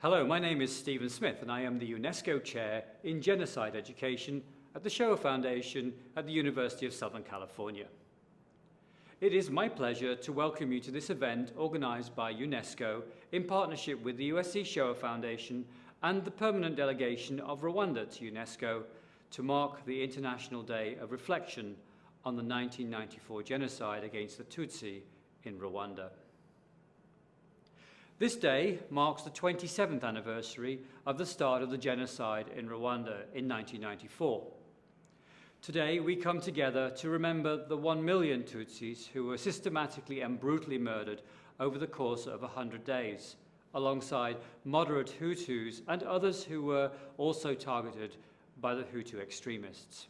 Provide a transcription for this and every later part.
Hello, my name is Stephen Smith and I am the UNESCO Chair in Genocide Education at the Shoah Foundation at the University of Southern California. It is my pleasure to welcome you to this event organized by UNESCO in partnership with the USC Shoah Foundation and the Permanent Delegation of Rwanda to UNESCO to mark the International Day of Reflection on the 1994 genocide against the Tutsi in Rwanda. This day marks the 27th anniversary of the start of the genocide in Rwanda in 1994. Today we come together to remember the 1 million Tutsis who were systematically and brutally murdered over the course of 100 days, alongside moderate Hutus and others who were also targeted by the Hutu extremists.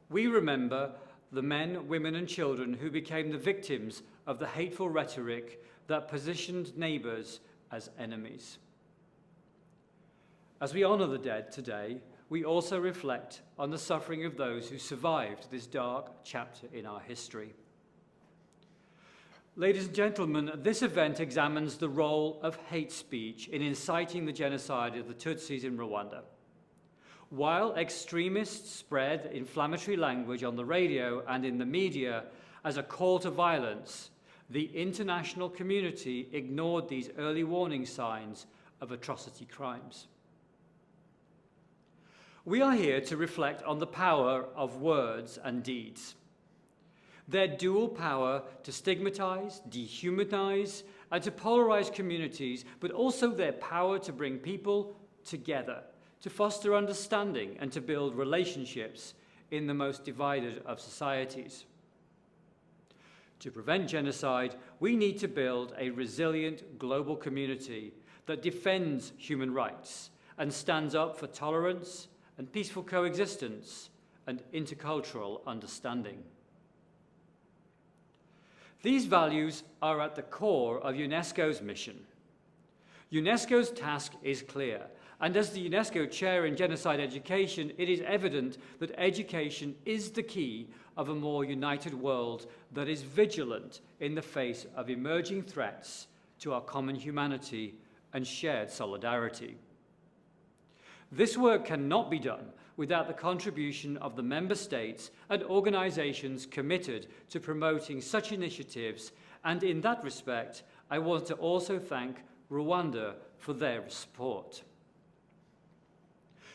We remember the men, women and children who became the victims of the hateful rhetoric that positioned neighbors as enemies. As we honor the dead today, we also reflect on the suffering of those who survived this dark chapter in our history. Ladies and gentlemen, this event examines the role of hate speech in inciting the genocide of the Tutsis in Rwanda. While extremists spread inflammatory language on the radio and in the media as a call to violence, the international community ignored these early warning signs of atrocity crimes. We are here to reflect on the power of words and deeds. Their dual power to stigmatize, dehumanize, and to polarize communities, but also their power to bring people together, to foster understanding and to build relationships in the most divided of societies. To prevent genocide, we need to build a resilient global community that defends human rights and stands up for tolerance and peaceful coexistence and intercultural understanding. These values are at the core of UNESCO's mission. UNESCO's task is clear, and as the UNESCO Chair in Genocide Education, it is evident that education is the key of a more united world that is vigilant in the face of emerging threats to our common humanity and shared solidarity. This work cannot be done without the contribution of the member states and organizations committed to promoting such initiatives, and in that respect, I want to also thank Rwanda for their support.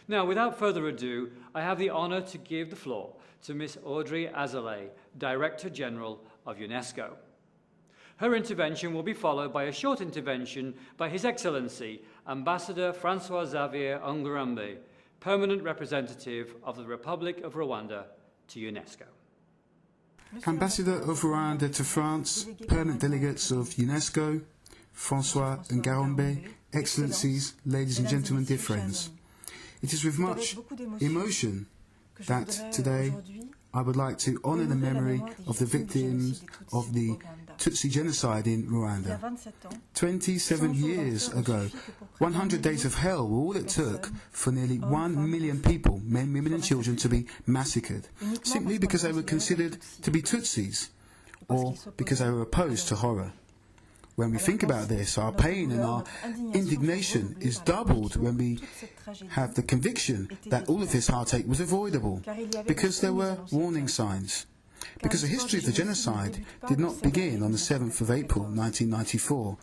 Now, without further ado, I have the honor to give the floor to Ms. Audrey Azoulay, Director General of UNESCO. Her intervention will be followed by a short intervention by His Excellency, Ambassador François-Xavier Ngarambe, Permanent Representative of the Republic of Rwanda to UNESCO. Ambassador of Rwanda to France, Permanent Delegates of UNESCO, François Ngarambe, Excellencies, ladies and gentlemen, dear friends. It is with much emotion that today I would like to honor the memory of the victims of the Tutsi genocide in Rwanda. 27 years ago, 100 days of hell were all it took for nearly 1 million people, men, women and children, to be massacred, simply because they were considered to be Tutsis, or because they were opposed to horror. When we think about this, our pain and our indignation is doubled when we have the conviction that all of this heartache was avoidable, because there were warning signs. Because the history of the genocide did not begin on the 7th of April 1994.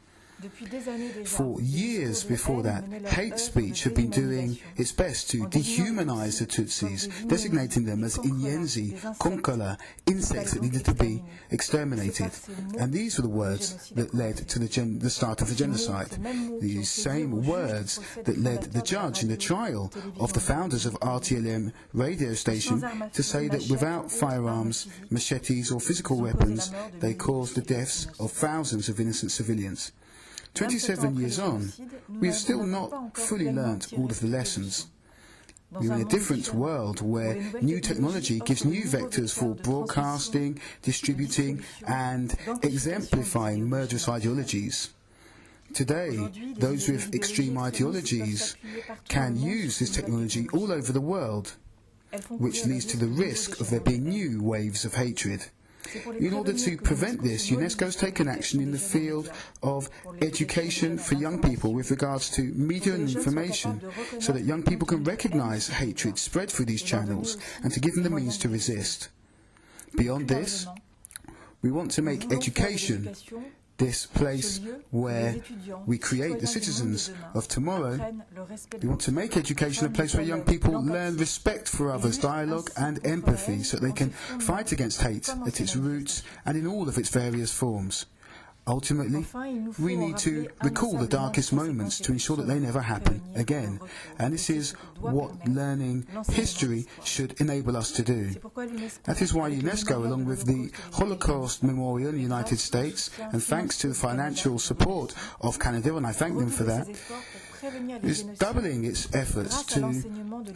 For years before that, hate speech had been doing its best to dehumanize the Tutsis, designating them as inyenzi, konkala, insects that needed to be exterminated. And these were the words that led to the start of the genocide. These same words that led the judge in the trial of the founders of RTLM radio station to say that without firearms, machetes or physical weapons, they caused the deaths of thousands of innocent civilians. 27 years on, we have still not fully learnt all of the lessons. We are in a different world where new technology gives new vectors for broadcasting, distributing and exemplifying murderous ideologies. Today, those with extreme ideologies can use this technology all over the world, which leads to the risk of there being new waves of hatred. In order to prevent this, UNESCO has taken action in the field of education for young people with regards to media and information, so that young people can recognise hatred spread through these channels and to give them the means to resist. Beyond this, we want to make education this place where we create the citizens of tomorrow. We want to make education a place where young people learn respect for others, dialogue and empathy, so that they can fight against hate at its roots and in all of its various forms. Ultimately, we need to recall the darkest moments to ensure that they never happen again. And this is what learning history should enable us to do. That is why UNESCO, along with the Holocaust Memorial in the United States, and thanks to the financial support of Canada, and I thank them for that, is doubling its efforts to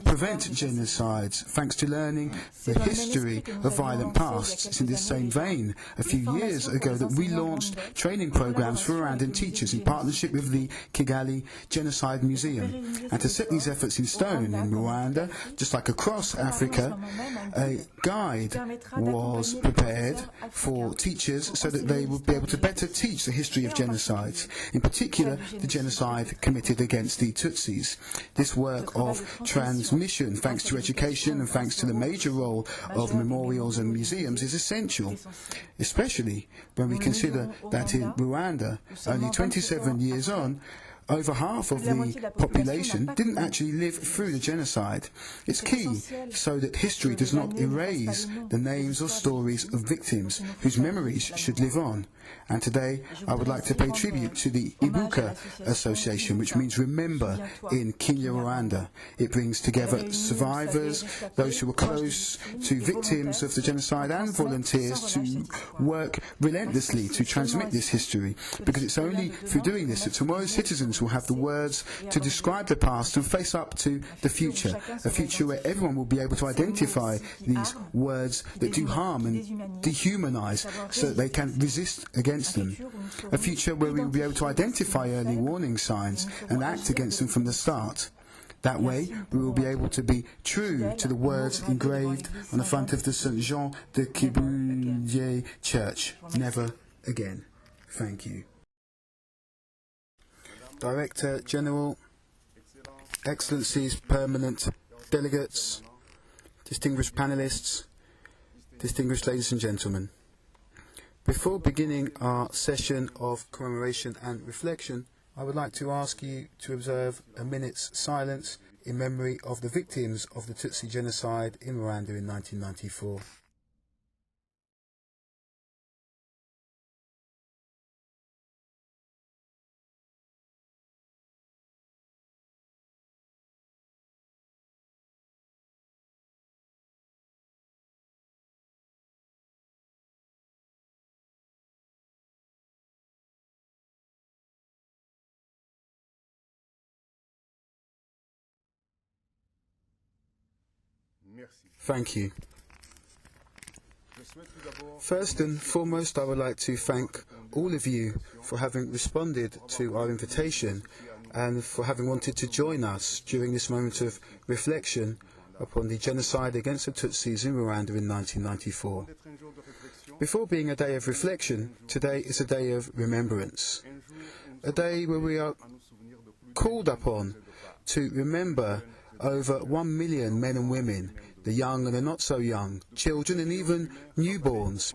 prevent genocides, thanks to learning the history of violent pasts. It's in this same vein, a few years ago, that we launched training programs for Rwandan teachers in partnership with the Kigali Genocide Museum. And to set these efforts in stone in Rwanda, just like across Africa, a guide was prepared for teachers so that they would be able to better teach the history of genocides, in particular the genocide committed against the Tutsis. This work of transmission, thanks to education and thanks to the major role of memorials and museums, is essential, especially when we consider that in Rwanda, only 27 years on, over half of the population didn't actually live through the genocide. It's key so that history does not erase the names or stories of victims whose memories should live on. And today I would like to pay tribute to the Ibuka Association, which means remember in Kinyarwanda. It brings together survivors, those who were close to victims of the genocide, and volunteers to work relentlessly to transmit this history, because it's only through doing this that tomorrow's citizens will have the words to describe the past and face up to the future, a future where everyone will be able to identify these words that do harm and dehumanize, so that they can resist against them, a future where we will be able to identify early warning signs and act against them from the start. That way, we will be able to be true to the words engraved on the front of the St. Jean de Kibouye Church. Never again. Thank you. Director General, Excellencies, Permanent Delegates, distinguished panelists, distinguished ladies and gentlemen. Before beginning our session of commemoration and reflection, I would like to ask you to observe a minute's silence in memory of the victims of the Tutsi genocide in Rwanda in 1994. Thank you. First and foremost, I would like to thank all of you for having responded to our invitation and for having wanted to join us during this moment of reflection upon the genocide against the Tutsis in Rwanda in 1994. Before being a day of reflection, today is a day of remembrance, a day where we are called upon to remember over 1 million men and women, the young and the not so young, children and even newborns.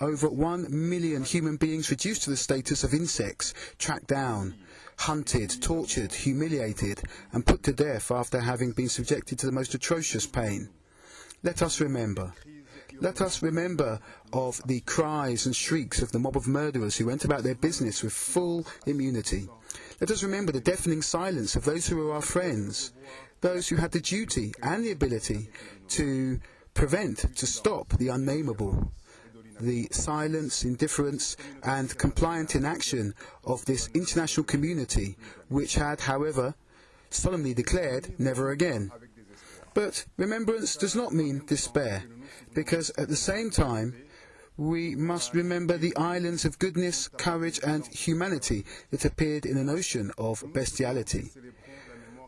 Over 1 million human beings reduced to the status of insects, tracked down, hunted, tortured, humiliated and put to death after having been subjected to the most atrocious pain. Let us remember. Let us remember of the cries and shrieks of the mob of murderers who went about their business with full immunity. Let us remember the deafening silence of those who were our friends, those who had the duty and the ability to prevent, to stop the unnameable, the silence, indifference and compliant inaction of this international community, which had, however, solemnly declared never again. But remembrance does not mean despair, because at the same time we must remember the islands of goodness, courage and humanity that appeared in an ocean of bestiality.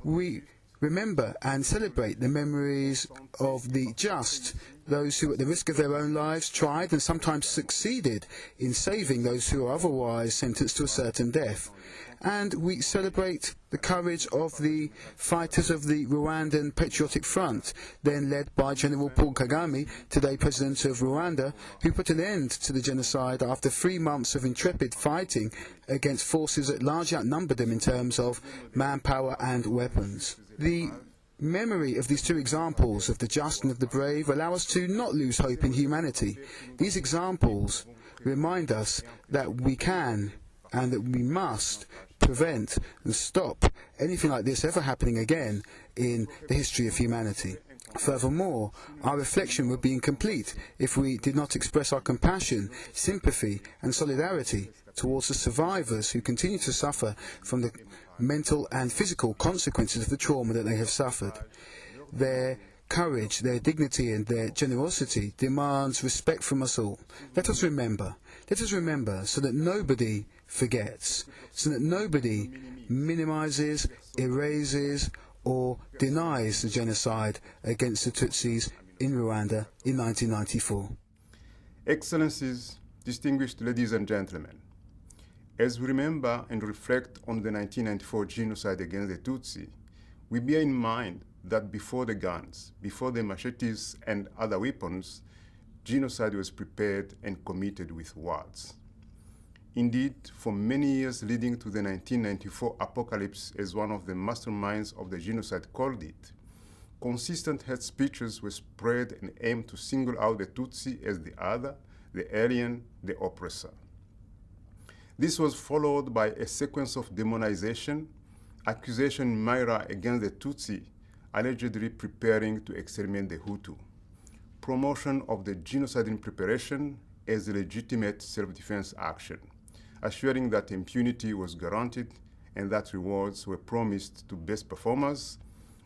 We remember and celebrate the memories of the just, those who at the risk of their own lives tried and sometimes succeeded in saving those who are otherwise sentenced to a certain death. And we celebrate the courage of the fighters of the Rwandan Patriotic Front, then led by General Paul Kagame, today President of Rwanda, who put an end to the genocide after 3 months of intrepid fighting against forces that largely outnumbered them in terms of manpower and weapons. The memory of these two examples of the just and of the brave allow us to not lose hope in humanity. These examples remind us that we can and that we must prevent and stop anything like this ever happening again in the history of humanity. Furthermore, our reflection would be incomplete if we did not express our compassion, sympathy and solidarity towards the survivors who continue to suffer from the mental and physical consequences of the trauma that they have suffered. Their courage, their dignity and their generosity demands respect from us all. Let us remember so that nobody forgets, so that nobody minimises, erases or denies the genocide against the Tutsis in Rwanda in 1994. Excellencies, distinguished ladies and gentlemen, as we remember and reflect on the 1994 genocide against the Tutsi, we bear in mind that before the guns, before the machetes and other weapons, genocide was prepared and committed with words. Indeed, for many years leading to the 1994 apocalypse, as one of the masterminds of the genocide called it, consistent hate speeches were spread and aimed to single out the Tutsi as the other, the alien, the oppressor. This was followed by a sequence of demonization, accusation in Myra against the Tutsi, allegedly preparing to exterminate the Hutu, promotion of the genocide in preparation as a legitimate self-defense action, assuring that impunity was guaranteed and that rewards were promised to best performers,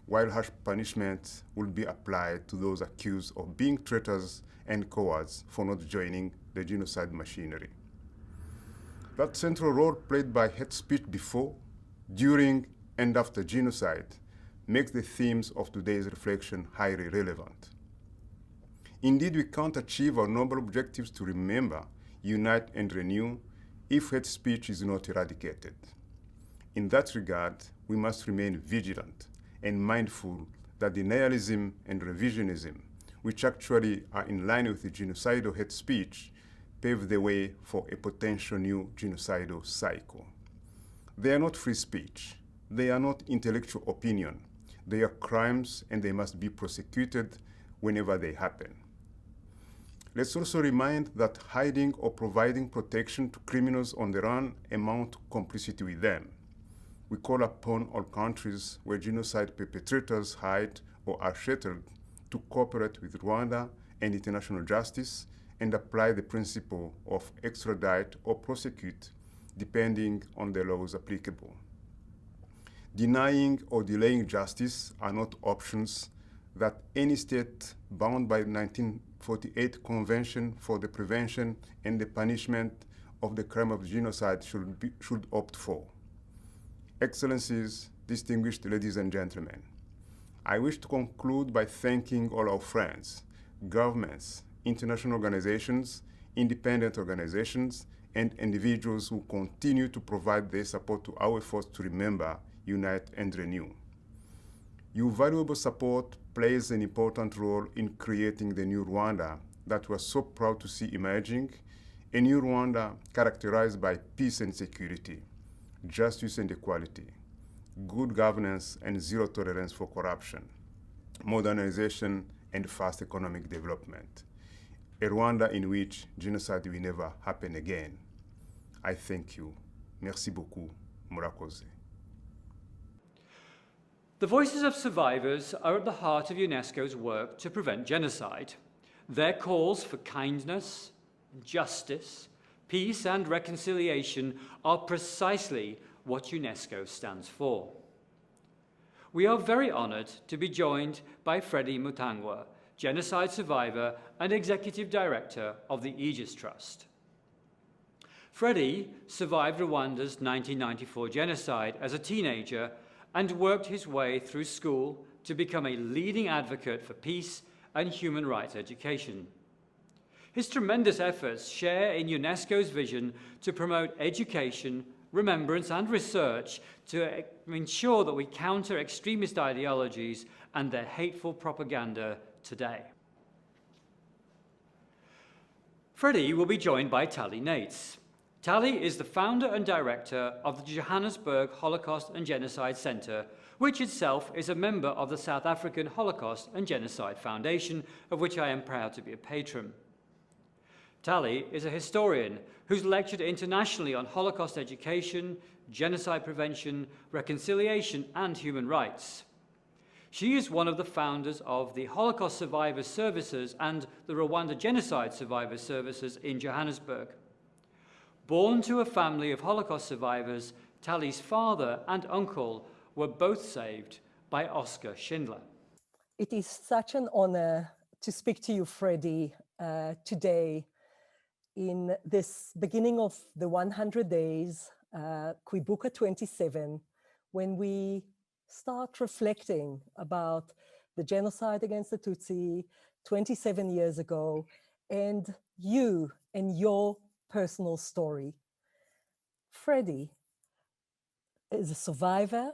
while harsh punishment would be applied to those accused of being traitors and cowards for not joining the genocide machinery. That central role played by hate speech before, during, and after genocide makes the themes of today's reflection highly relevant. Indeed, we can't achieve our noble objectives to remember, unite, and renew if hate speech is not eradicated. In that regard, we must remain vigilant and mindful that denialism and revisionism, which actually are in line with the genocidal hate speech, pave the way for a potential new genocidal cycle. They are not free speech. They are not intellectual opinion. They are crimes and they must be prosecuted whenever they happen. Let's also remind that hiding or providing protection to criminals on the run amount to complicity with them. We call upon all countries where genocide perpetrators hide or are sheltered to cooperate with Rwanda and international justice and apply the principle of extradite or prosecute depending on the laws applicable. Denying or delaying justice are not options that any state bound by the 1948 Convention for the Prevention and the Punishment of the Crime of Genocide should opt for. Excellencies, distinguished ladies and gentlemen, I wish to conclude by thanking all our friends, governments, international organizations, independent organizations, and individuals who continue to provide their support to our efforts to remember, unite, and renew. Your valuable support plays an important role in creating the new Rwanda that we're so proud to see emerging, a new Rwanda characterized by peace and security, justice and equality, good governance and zero tolerance for corruption, modernization and fast economic development. A Rwanda in which genocide will never happen again. I thank you. Merci beaucoup. Murakoze. The voices of survivors are at the heart of UNESCO's work to prevent genocide. Their calls for kindness, justice, peace and reconciliation are precisely what UNESCO stands for. We are very honoured to be joined by Freddie Mutangwa, genocide survivor and executive director of the Aegis Trust. Freddie survived Rwanda's 1994 genocide as a teenager and worked his way through school to become a leading advocate for peace and human rights education. His tremendous efforts share in UNESCO's vision to promote education, remembrance, and research to ensure that we counter extremist ideologies and their hateful propaganda today. Freddie will be joined by Tali Nates. Tali is the founder and director of the Johannesburg Holocaust and Genocide Center, which itself is a member of the South African Holocaust and Genocide Foundation, of which I am proud to be a patron. Tali is a historian who's lectured internationally on Holocaust education, genocide prevention, reconciliation, and human rights. She is one of the founders of the Holocaust Survivors Services and the Rwanda Genocide Survivors Services in Johannesburg. Born to a family of Holocaust survivors, Tali's father and uncle were both saved by Oskar Schindler. It is such an honor to speak to you, Freddie, today in this beginning of the 100 days, Kwibuka 27, when we start reflecting about the genocide against the Tutsi 27 years ago, and you and your personal story. Freddie is a survivor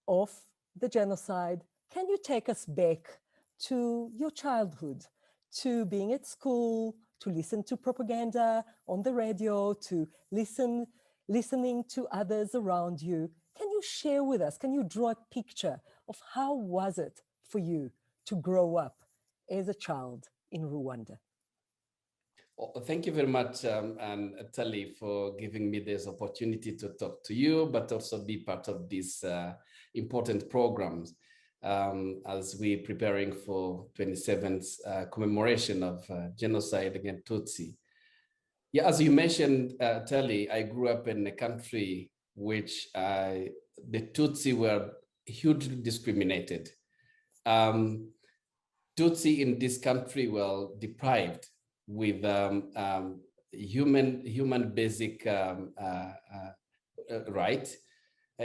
of the genocide. Can you take us back to your childhood, to being at school, to listen to propaganda on the radio, to listening to others around you? Can you share with us, can you draw a picture of how was it for you to grow up as a child in Rwanda? Well, thank you very much, Tali, for giving me this opportunity to talk to you, but also be part of these important programs as we're preparing for 27th commemoration of genocide against Tutsi. Yeah, as you mentioned, Tali, I grew up in a country which the Tutsi were hugely discriminated. Tutsi in this country were deprived with human basic rights,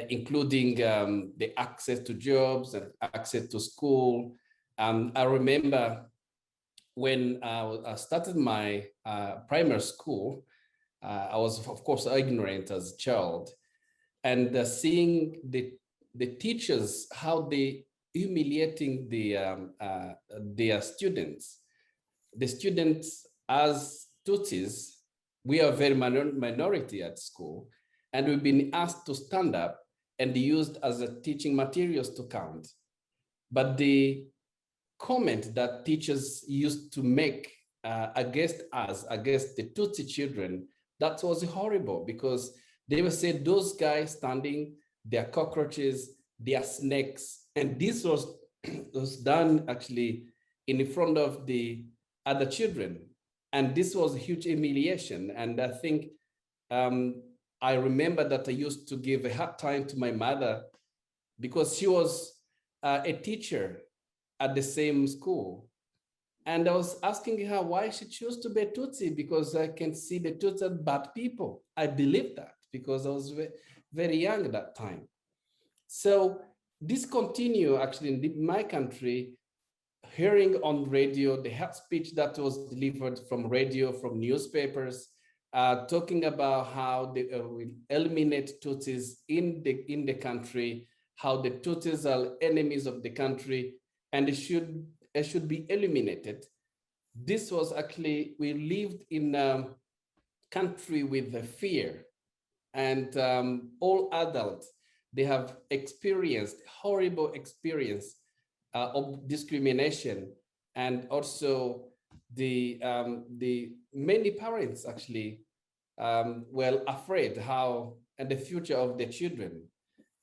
including the access to jobs and access to school. I remember when I started my primary school, I was, of course, ignorant as a child, and seeing the teachers, how they humiliating their students. The students, as Tutsis, we are very minority at school, and we've been asked to stand up and used as a teaching materials to count. But the comment that teachers used to make against us, against the Tutsi children, that was horrible, because they would say, those guys standing, they are cockroaches, they are snakes. And this was done actually in front of the other children. And this was a huge humiliation. And I think I remember that I used to give a hard time to my mother because she was a teacher at the same school. And I was asking her why she chose to be a Tutsi, because I can see the Tutsi as bad people. I believe that because I was very young at that time. So this continued actually in my country, hearing on radio, the hate speech that was delivered from radio, from newspapers, talking about how they will eliminate Tutsis in the country, how the Tutsis are enemies of the country, and it should be eliminated. This was actually, we lived in a country with the fear, and all adults, they have experienced horrible experience of discrimination, and also the many parents actually were afraid how and the future of the children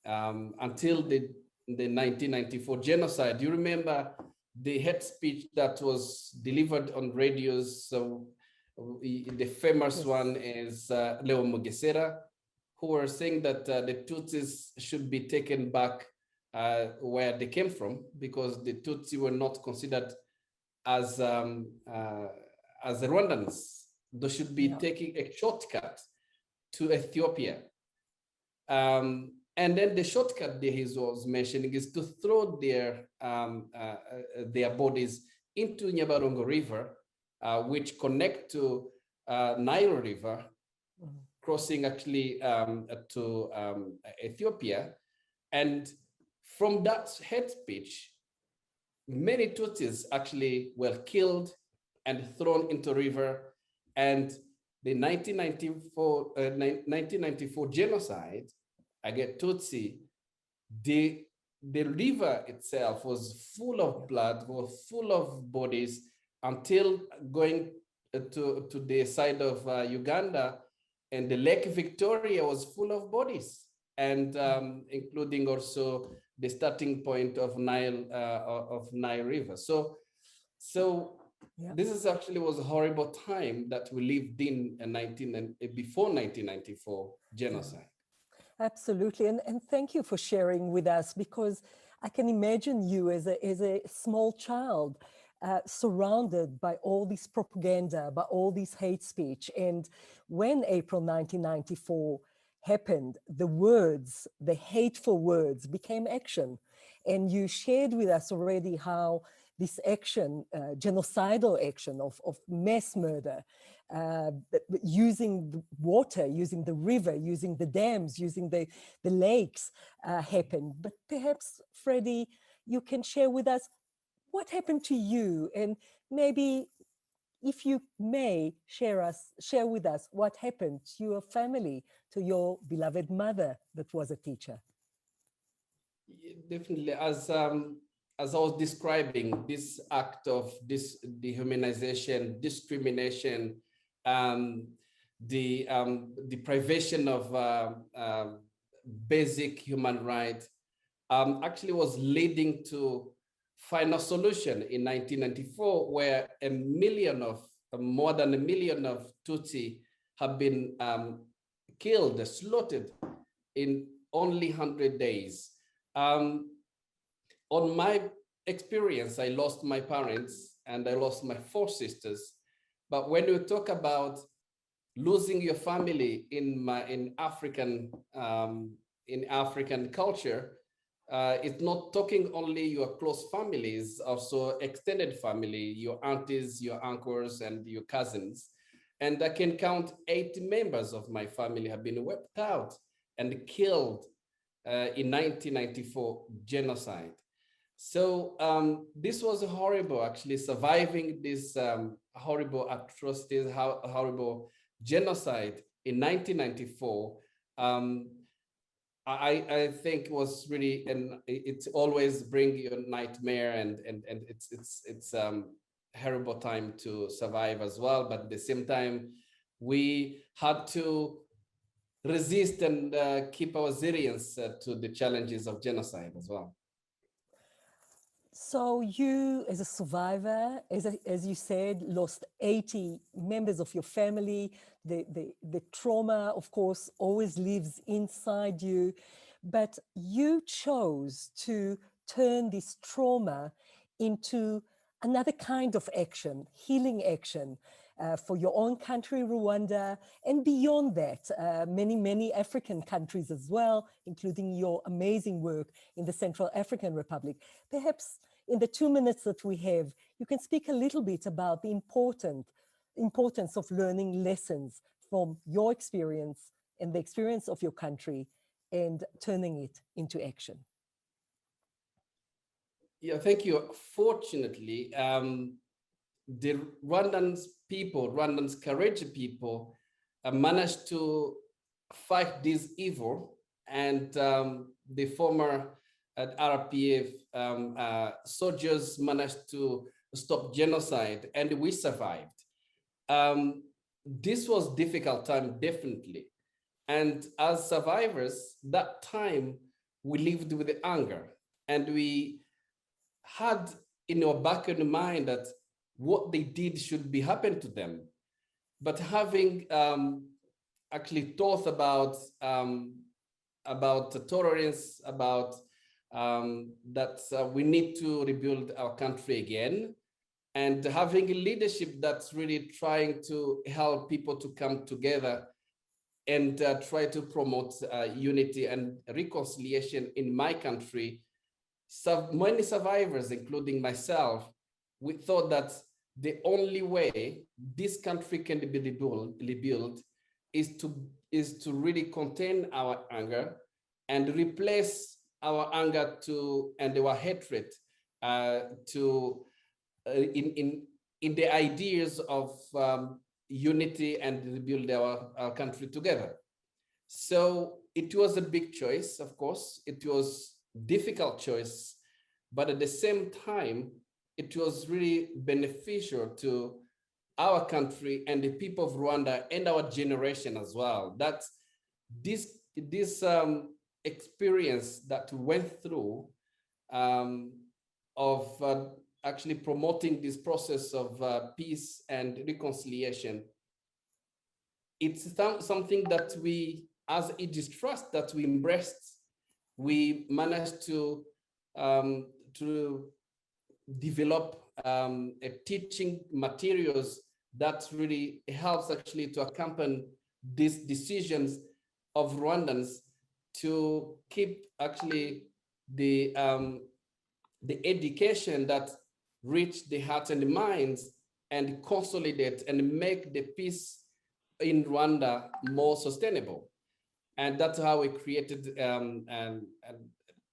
until the 1994 genocide. You remember the hate speech that was delivered on radios? So the famous one is Leo Mugesera, who were saying that the Tutsis should be taken back where they came from, because the Tutsi were not considered as the Rwandans. They should be taking a shortcut to Ethiopia. And And then the shortcut that he was mentioning is to throw their bodies into Nyabarongo River, which connect to Nile River, crossing actually to Ethiopia. And from that hate speech, many Tutsis actually were killed and thrown into river. And the 1994 genocide against Tutsi, the river itself was full of blood, was full of bodies, until going to the side of Uganda, and the Lake Victoria was full of bodies, and including also the starting point of Nile River. So yeah. This is actually was a horrible time that we lived in before 1994 genocide. Absolutely, and thank you for sharing with us, because I can imagine you as a small child surrounded by all this propaganda, by all this hate speech. And when April 1994 happened, the words, the hateful words became action. And you shared with us already how this action, genocidal action of mass murder, using the water, using the river, using the dams, using the lakes happened. But perhaps, Freddie, you can share with us what happened to you, and maybe, if you may, share with us what happened to your family, to your beloved mother that was a teacher. Definitely, as I was describing, this act of this dehumanization, discrimination, the deprivation of basic human rights, actually was leading to final solution in 1994, where more than a million of Tutsi have been killed, slaughtered in only 100 days. On my experience, I lost my parents and I lost my 4 sisters. But when you talk about losing your family in African culture, it's not talking only your close families, also extended family, your aunties, your uncles, and your cousins. And I can count 8 members of my family have been wiped out and killed in 1994 genocide. So this was horrible, actually, surviving this horrible atrocities, horrible genocide in 1994. I think was really, and it's always bring you a nightmare, and it's horrible time to survive as well. But at the same time, we had to resist and keep our resilience to the challenges of genocide as well. So you, as a survivor, as you said, lost 80 members of your family. The trauma, of course, always lives inside you, but you chose to turn this trauma into another kind of action, healing action, for your own country, Rwanda, and beyond that, many African countries as well, including your amazing work in the Central African Republic. Perhaps in the 2 minutes that we have, you can speak a little bit about the importance of learning lessons from your experience and the experience of your country and turning it into action. Yeah, thank you. Fortunately, the Rwandans courageous people managed to fight this evil, and the former RPF soldiers managed to stop genocide, and we survived. This was a difficult time, definitely. And as survivors, that time we lived with the anger, and we had in our back of the mind that what they did should be happen to them. But having actually thought about tolerance, about that we need to rebuild our country again, and having a leadership that's really trying to help people to come together, and try to promote unity and reconciliation in my country. So many survivors, including myself, we thought that the only way this country can be rebuilt is to really contain our anger and replace our anger and our hatred in the ideas of unity and rebuild our country together. So it was a big choice, of course. It was a difficult choice, but at the same time, it was really beneficial to our country and the people of Rwanda and our generation as well. That this experience that we went through of actually promoting this process of peace and reconciliation, it's something that we, as Aegis Trust, that we embraced. We managed to develop teaching materials that really helps actually to accompany these decisions of Rwandans to keep actually the education that reach the hearts and the minds and consolidate and make the peace in Rwanda more sustainable. And that's how we created a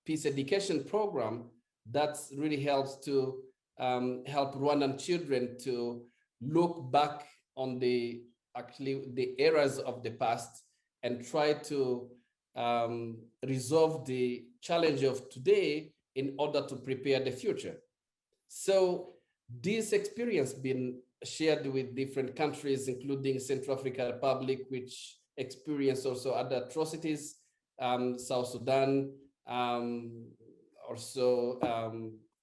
peace education program that really helps to help Rwandan children to look back on the eras of the past and try to resolve the challenge of today in order to prepare the future. So this experience been shared with different countries, including Central African Republic, which experienced also other atrocities, South Sudan, also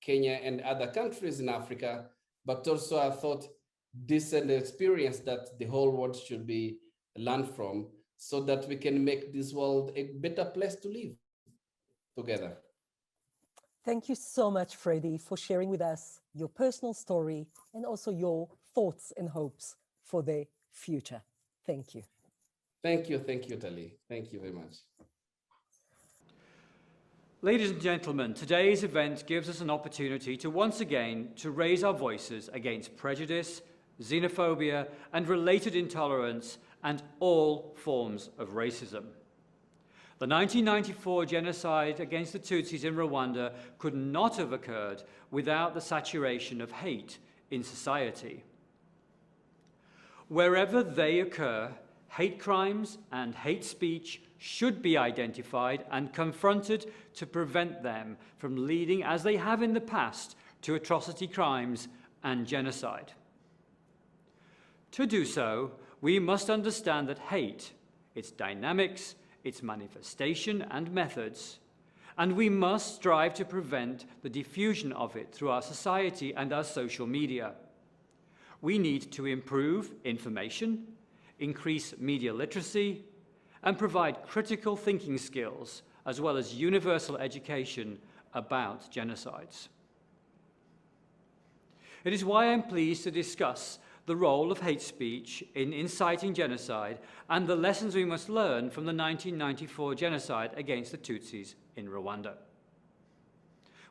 Kenya and other countries in Africa. But also I thought this is an experience that the whole world should be learned from, so that we can make this world a better place to live together. Thank you so much, Freddie, for sharing with us your personal story and also your thoughts and hopes for the future. Thank you. Thank you, Tali. Thank you very much. Ladies and gentlemen, today's event gives us an opportunity to once again to raise our voices against prejudice, xenophobia, and related intolerance, and all forms of racism. The 1994 genocide against the Tutsis in Rwanda could not have occurred without the saturation of hate in society. Wherever they occur, hate crimes and hate speech should be identified and confronted to prevent them from leading, as they have in the past, to atrocity crimes and genocide. To do so, we must understand that hate, its dynamics, its manifestation and methods, and we must strive to prevent the diffusion of it through our society and our social media. We need to improve information, increase media literacy, and provide critical thinking skills, as well as universal education about genocides. It is why I'm pleased to discuss the role of hate speech in inciting genocide and the lessons we must learn from the 1994 genocide against the Tutsis in Rwanda.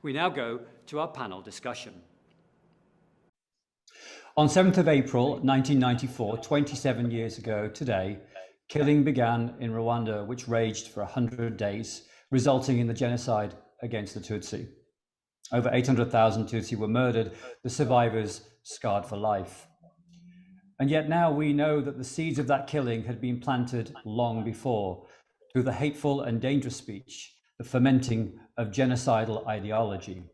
We now go to our panel discussion. On 7th of April 1994, 27 years ago today, killing began in Rwanda, which raged for 100 days, resulting in the genocide against the Tutsi. Over 800,000 Tutsi were murdered, the survivors scarred for life. And yet now we know that the seeds of that killing had been planted long before through the hateful and dangerous speech, the fermenting of genocidal ideology,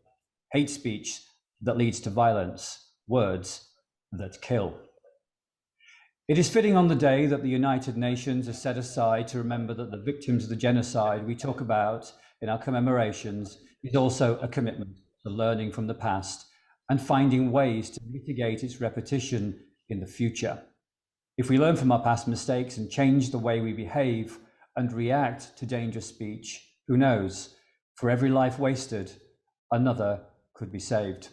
hate speech that leads to violence, words that kill. It is fitting on the day that the United Nations has set aside to remember that the victims of the genocide we talk about in our commemorations is also a commitment to learning from the past and finding ways to mitigate its repetition in the future. If we learn from our past mistakes and change the way we behave and react to dangerous speech, who knows, for every life wasted, another could be saved.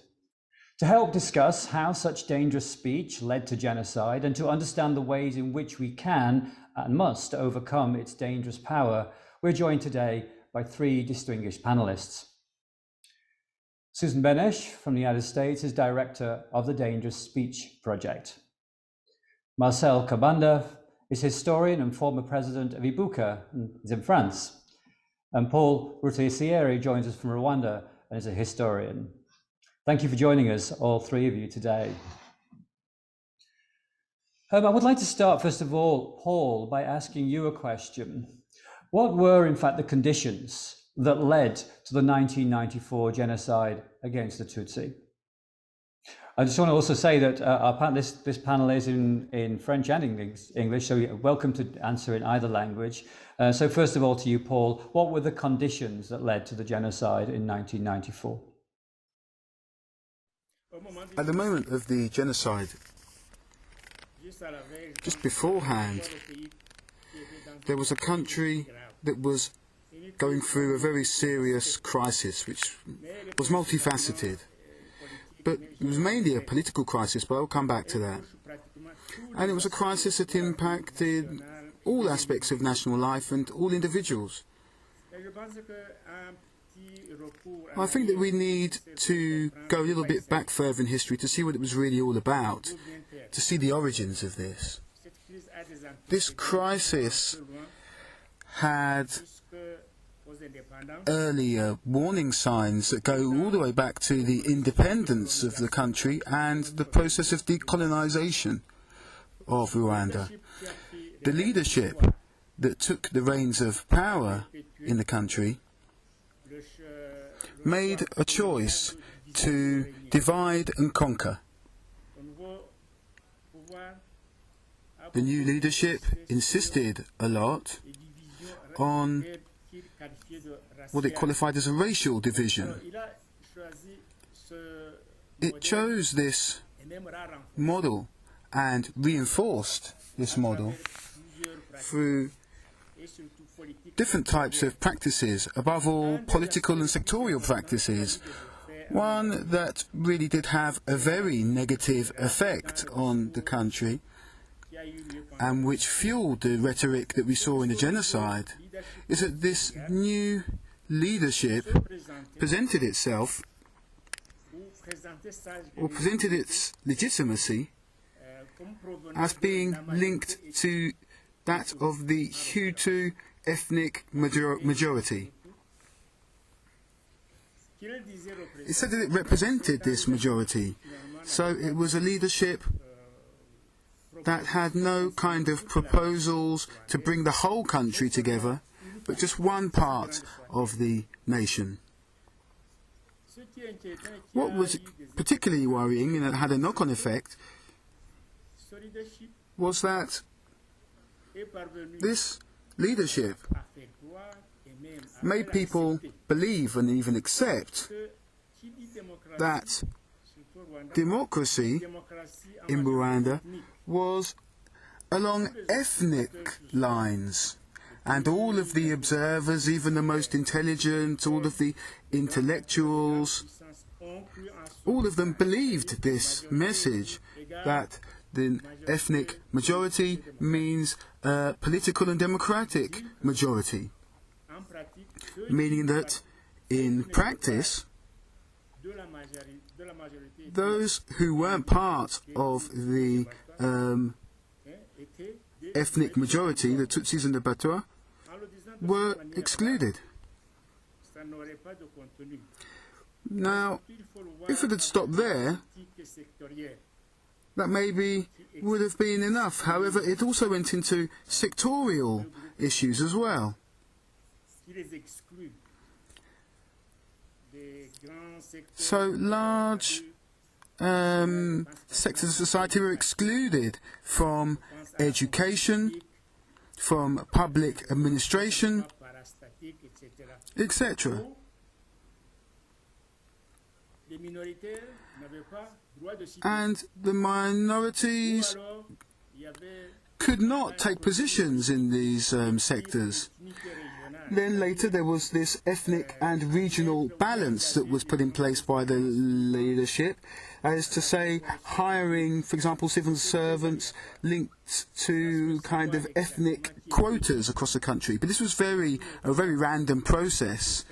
To help discuss how such dangerous speech led to genocide and to understand the ways in which we can and must overcome its dangerous power, we're joined today by three distinguished panelists. Susan Benesch from the United States is director of the Dangerous Speech Project. Marcel Kabanda is historian and former president of Ibuka, and is in France. And Paul Rutesieri joins us from Rwanda and is a historian. Thank you for joining us, all three of you, today. I would like to start, first of all, Paul, by asking you a question. What were, in fact, the conditions that led to the 1994 genocide against the Tutsi? I just want to also say that this panel is in French and English, so you're welcome to answer in either language. So first of all, to you, Paul, what were the conditions that led to the genocide in 1994? At the moment of the genocide, just beforehand, there was a country that was going through a very serious crisis, which was multifaceted. But it was mainly a political crisis, but I'll come back to that. And it was a crisis that impacted all aspects of national life and all individuals. I think that we need to go a little bit back further in history to see what it was really all about, to see the origins of this. This crisis had earlier warning signs that go all the way back to the independence of the country and the process of decolonization of Rwanda. The leadership that took the reins of power in the country made a choice to divide and conquer. The new leadership insisted a lot on what it qualified as a racial division. It chose this model and reinforced this model through different types of practices, above all political and sectorial practices. One that really did have a very negative effect on the country and which fueled the rhetoric that we saw in the genocide is that this new leadership presented itself, or presented its legitimacy, as being linked to that of the Hutu ethnic majority. It said that it represented this majority, so it was a leadership that had no kind of proposals to bring the whole country together, but just one part of the nation. What was particularly worrying, and it had a knock-on effect, was that this leadership made people believe and even accept that democracy in Rwanda was along ethnic lines, and all of the observers, even the most intelligent, all of the intellectuals, all of them believed this message that the ethnic majority means a political and democratic majority, meaning that in practice those who weren't part of the ethnic majority, the Tutsis and the Batwa, were excluded. Now, if it had stopped there, that maybe would have been enough. However, it also went into sectorial issues as well. So large sectors of society were excluded from education, from public administration, etc. And the minorities could not take positions in these sectors. Then later there was this ethnic and regional balance that was put in place by the leadership, as to say hiring, for example, civil servants linked to kind of ethnic quotas across the country. But this was a very random process.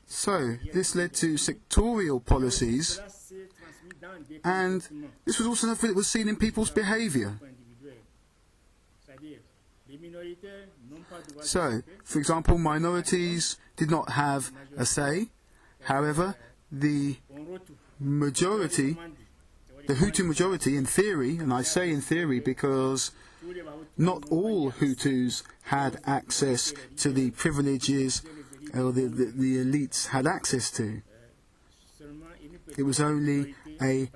So this led to sectorial policies, and this was also something that was seen in people's behaviour. So, for example, minorities did not have a say. However, the majority, the Hutu majority in theory, and I say in theory because not all Hutus had access to the privileges or the elites had access to. It was only a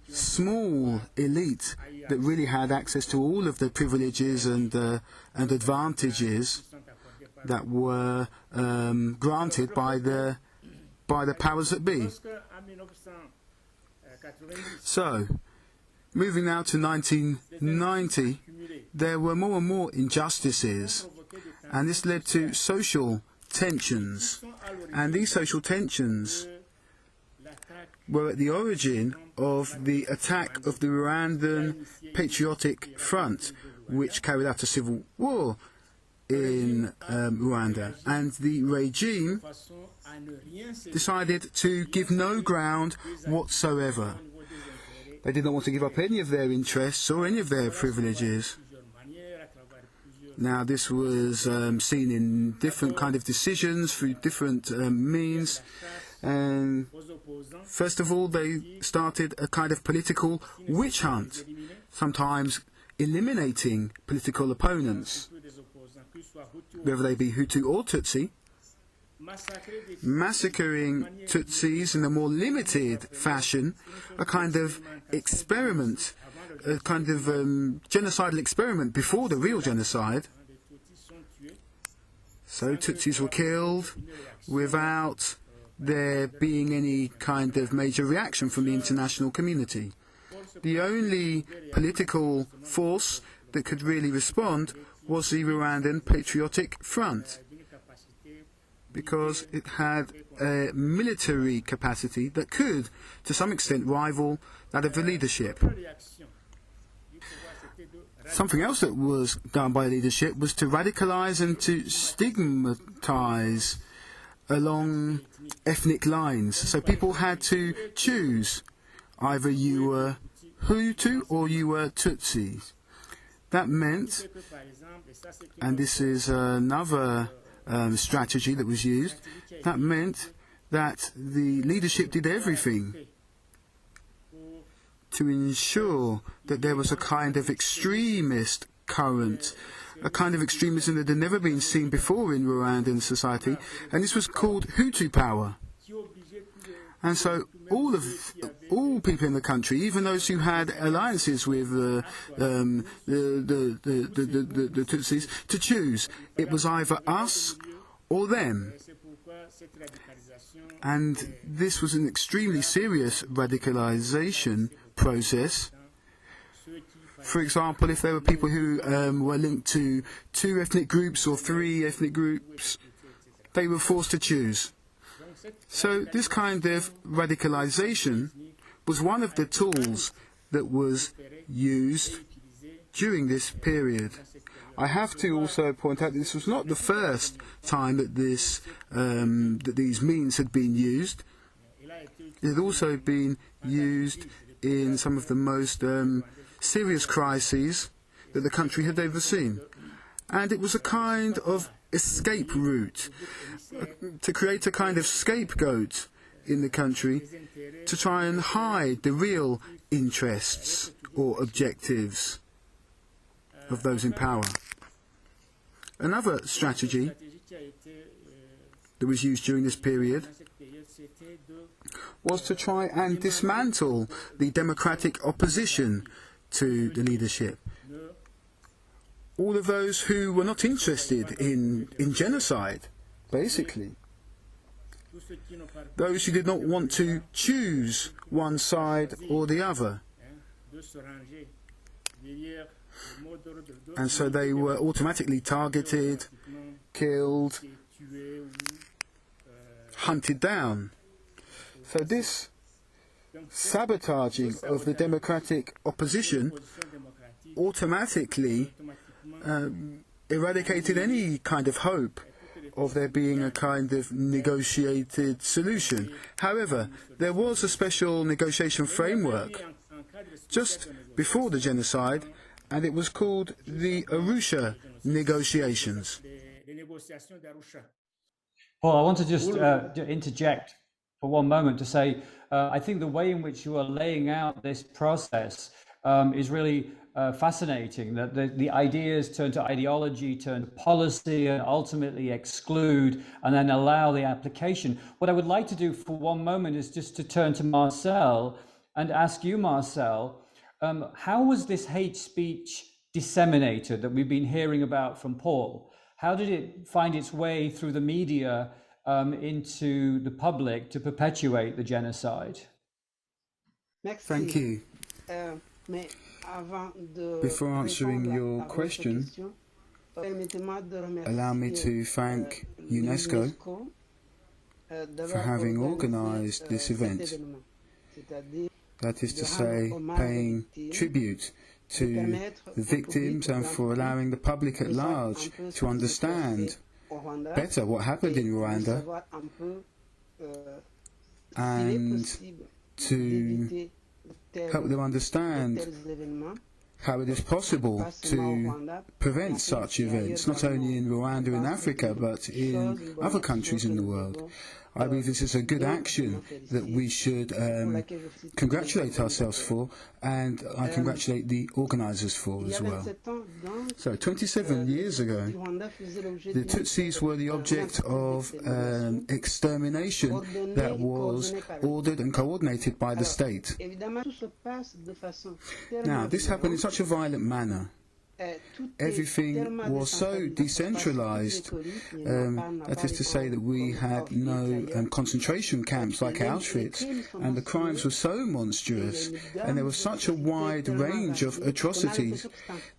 small elite that really had access to all of the privileges and advantages that were granted by the powers that be. So, moving now to 1990, there were more and more injustices, and this led to social tensions. And these social tensions were at the origin of the attack of the Rwandan Patriotic Front, which carried out a civil war in Rwanda. And the regime decided to give no ground whatsoever. They did not want to give up any of their interests or any of their privileges. Now, this was seen in different kind of decisions through different means. And first of all, they started a kind of political witch hunt, sometimes eliminating political opponents, whether they be Hutu or Tutsi, massacring Tutsis in a more limited fashion, a kind of experiment, a kind of genocidal experiment before the real genocide. So Tutsis were killed without there being any kind of major reaction from the international community. The only political force that could really respond was the Rwandan Patriotic Front, because it had a military capacity that could, to some extent, rival that of the leadership. Something else that was done by leadership was to radicalize and to stigmatize along ethnic lines. So people had to choose. Either you were Hutu or you were Tutsi. That meant, and this is another strategy that was used, that meant that the leadership did everything to ensure that there was a kind of extremist current, a kind of extremism that had never been seen before in Rwandan society, and this was called Hutu power. And so all people in the country, even those who had alliances with the Tutsis, to choose. It was either us or them. And this was an extremely serious radicalization process. For example, if there were people who were linked to 2 ethnic groups or 3 ethnic groups, they were forced to choose. So this kind of radicalization was one of the tools that was used during this period. I have to also point out that this was not the first time that that these means had been used. It had also been used in some of the most serious crises that the country had ever seen. And it was a kind of escape route, to create a kind of scapegoat in the country to try and hide the real interests or objectives of those in power. Another strategy that was used during this period was to try and dismantle the democratic opposition to the leadership. All of those who were not interested in genocide, basically. Those who did not want to choose one side or the other. And so they were automatically targeted, killed, hunted down. So this sabotaging of the democratic opposition automatically eradicated any kind of hope of there being a kind of negotiated solution. However, there was a special negotiation framework just before the genocide, and it was called the Arusha Negotiations. Paul, I want to just interject for one moment to say, I think the way in which you are laying out this process is really fascinating, that the ideas turn to ideology, turn to policy, and ultimately exclude and then allow the application. What I would like to do for one moment is just to turn to Marcel and ask you, Marcel, how was this hate speech disseminated that we've been hearing about from Paul? How did it find its way through the media into the public to perpetuate the genocide? Thank you. Before answering your question, allow me to thank UNESCO for having organized this event. That is to say, paying tribute to the victims and for allowing the public at large to understand better what happened in Rwanda and to help them understand how it is possible to prevent such events, not only in Rwanda and Africa, but in other countries in the world. I believe this is a good action that we should congratulate ourselves for, and I congratulate the organisers for as well. So, 27 years ago, the Tutsis were the object of extermination that was ordered and coordinated by the state. Now, this happened in such a violent manner. Everything was so decentralized, that is to say that we had no concentration camps like Auschwitz, and the crimes were so monstrous, and there was such a wide range of atrocities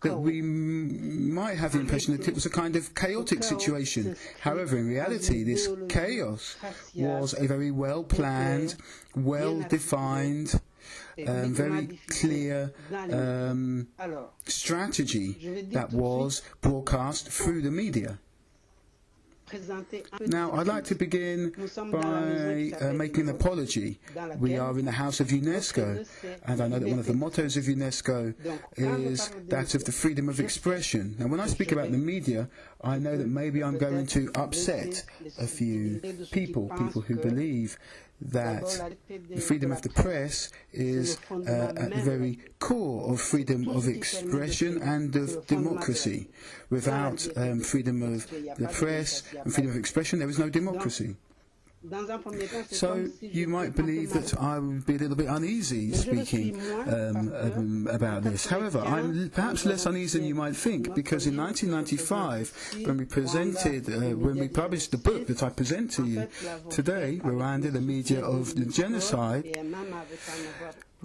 that we might have the impression that it was a kind of chaotic situation. However, in reality, this chaos was a very well-planned, well-defined, very clear strategy that was broadcast through the media. Now, I'd like to begin by making an apology. We are in the house of UNESCO, and I know that one of the mottos of UNESCO is that of the freedom of expression. Now, when I speak about the media, I know that maybe I'm going to upset a few people who believe that the freedom of the press is at the very core of freedom of expression and of democracy. Without freedom of the press and freedom of expression, there is no democracy. So you might believe that I would be a little bit uneasy speaking about this. However, I'm perhaps less uneasy than you might think, because in 1995, when we published the book that I present to you today, Rwanda, the Media of the Genocide,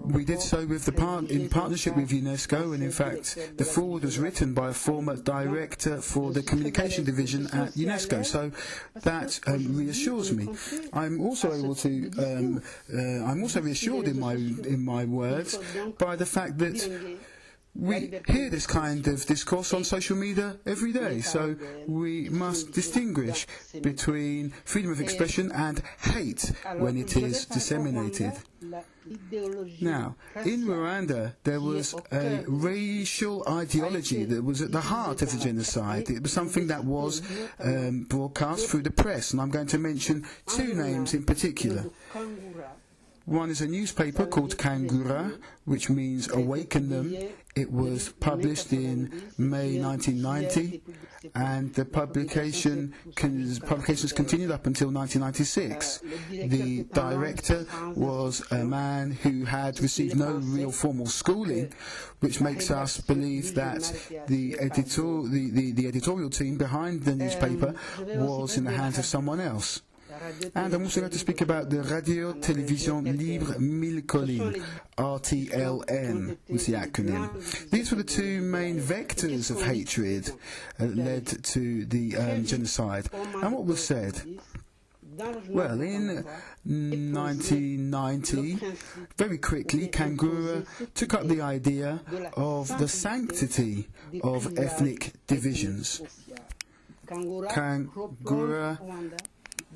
we did so in partnership with UNESCO, and in fact the foreword was written by a former director for the communication division at UNESCO, so that reassures me. I'm also reassured in my words by the fact that we hear this kind of discourse on social media every day, so we must distinguish between freedom of expression and hate when it is disseminated. Now, in Rwanda, there was a racial ideology that was at the heart of the genocide. It was something that was broadcast through the press, and I'm going to mention two names in particular. One is a newspaper called Kangura, which means Awaken Them. It was published in May 1990, and the publications continued up until 1996. The director was a man who had received no real formal schooling, which makes us believe that the editorial team behind the newspaper was in the hands of someone else. And I'm also going to speak about the Radio Télévision Libre Mille Collines, RTLM was the acronym. These were the two main vectors of hatred that led to the genocide. And what was said? Well, in 1990, very quickly, Kangura took up the idea of the sanctity of ethnic divisions. Kangura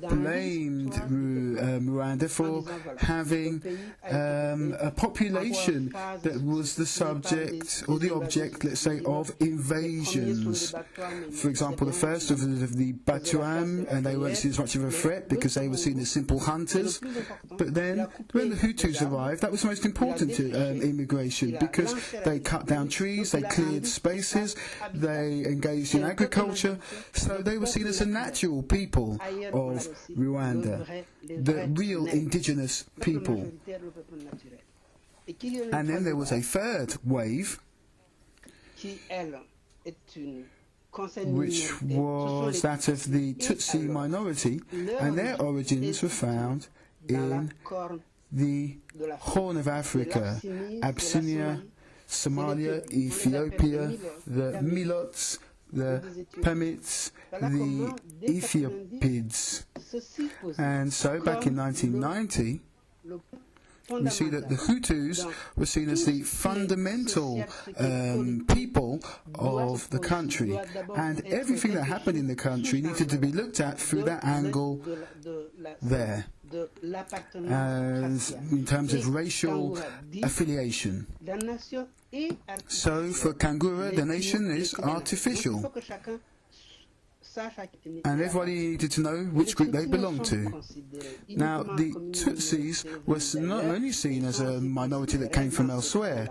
blamed Rwanda for having a population that was the subject or the object, let's say, of invasions. For example, the first of the Batuam, and they weren't seen as much of a threat because they were seen as simple hunters. But then, when the Hutus arrived, that was most important to immigration because they cut down trees, they cleared spaces, they engaged in agriculture, so they were seen as a natural people of Rwanda, the real indigenous people. And then there was a third wave, which was that of the Tutsi minority, and their origins were found in the Horn of Africa, Abyssinia, Somalia, Ethiopia, the Milots, the Pemits, the Ethiopids. And so back in 1990, we see that the Hutus were seen as the fundamental people of the country, and everything that happened in the country needed to be looked at through that angle there, as in terms of racial affiliation. So for Kangura, the nation is artificial, and everybody needed to know which group they belonged to. Now, the Tutsis were not only seen as a minority that came from elsewhere,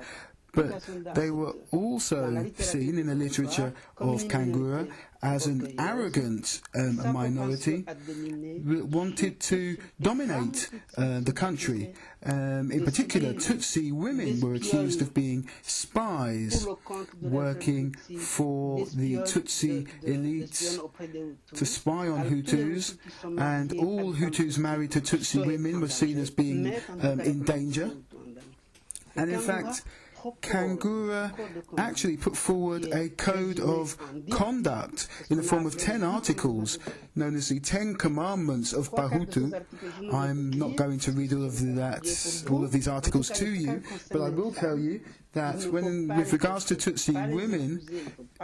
but they were also seen in the literature of Kangura as an arrogant minority that wanted to dominate the country. In particular, Tutsi women were accused of being spies, working for the Tutsi elites to spy on Hutus, and all Hutus married to Tutsi women were seen as being in danger. And in fact, Kangura actually put forward a code of conduct in the form of 10 articles known as the 10 Commandments of Bahutu. I'm not going to read all of these articles to you, but I will tell you that with regards to Tutsi women,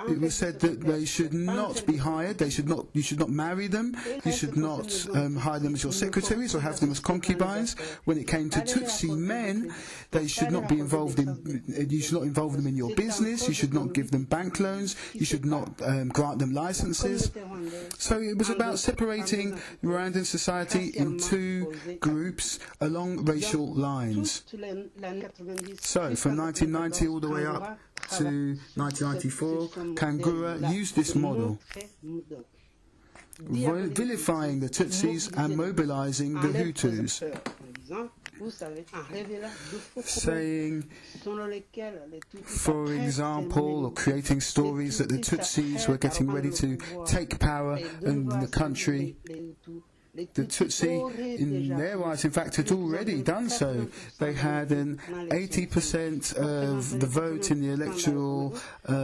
it was said that they should not be hired, you should not marry them, you should not hire them as your secretaries or have them as concubines. When it came to Tutsi men, they should not be involved you should not involve them in your business, you should not give them bank loans, you should not grant them licenses. So it was about separating Rwandan society in two groups along racial lines. So from 1990 all the way up to 1994, Kangura used this model, vilifying the Tutsis and mobilizing the Hutus, saying, for example, or creating stories that the Tutsis were getting ready to take power in the country. The Tutsi, in their eyes, in fact, had already done so. They had an 80% of the vote in the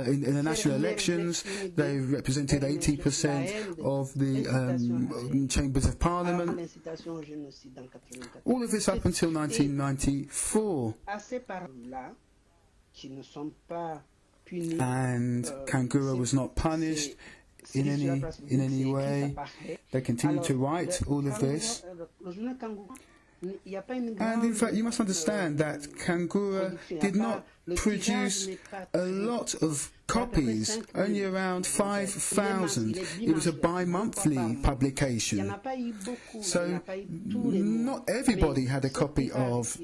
in the national elections. They represented 80% of the chambers of parliament. All of this up until 1994. And Kangura was not punished in any way. They continued to write all of this. And in fact, you must understand that Kangura did not produce a lot of copies, only around 5,000. It was a bi-monthly publication. So not everybody had a copy of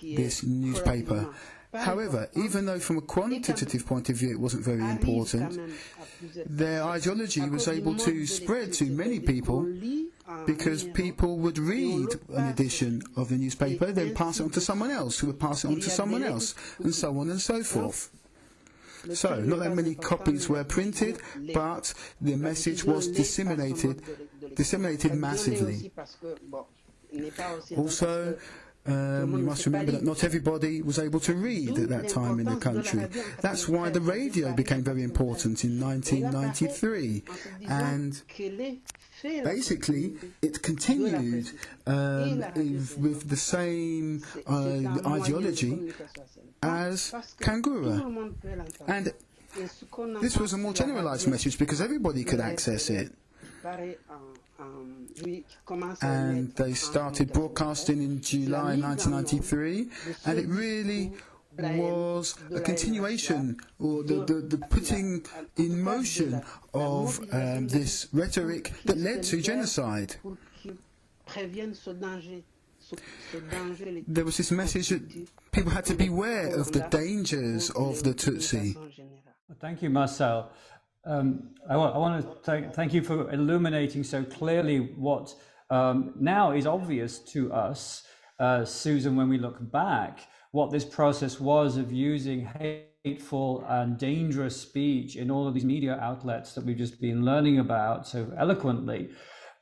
this newspaper. However, even though from a quantitative point of view it wasn't very important, their ideology was able to spread to many people because people would read an edition of the newspaper, then pass it on to someone else, who would pass it on to someone else, and so on and so forth. So, not that many copies were printed, but the message was disseminated massively. Also, you must remember that not everybody was able to read at that time in the country. That's why the radio became very important in 1993. And basically, it continued with the same ideology as Kangura. And this was a more generalized message because everybody could access it. And they started broadcasting in July 1993, and it really was a continuation, or the putting in motion of this rhetoric that led to genocide. There was this message that people had to beware of the dangers of the Tutsi. Thank you, Marcel. I want to thank you for illuminating so clearly what now is obvious to us, Susan, when we look back, what this process was of using hateful and dangerous speech in all of these media outlets that we've just been learning about so eloquently.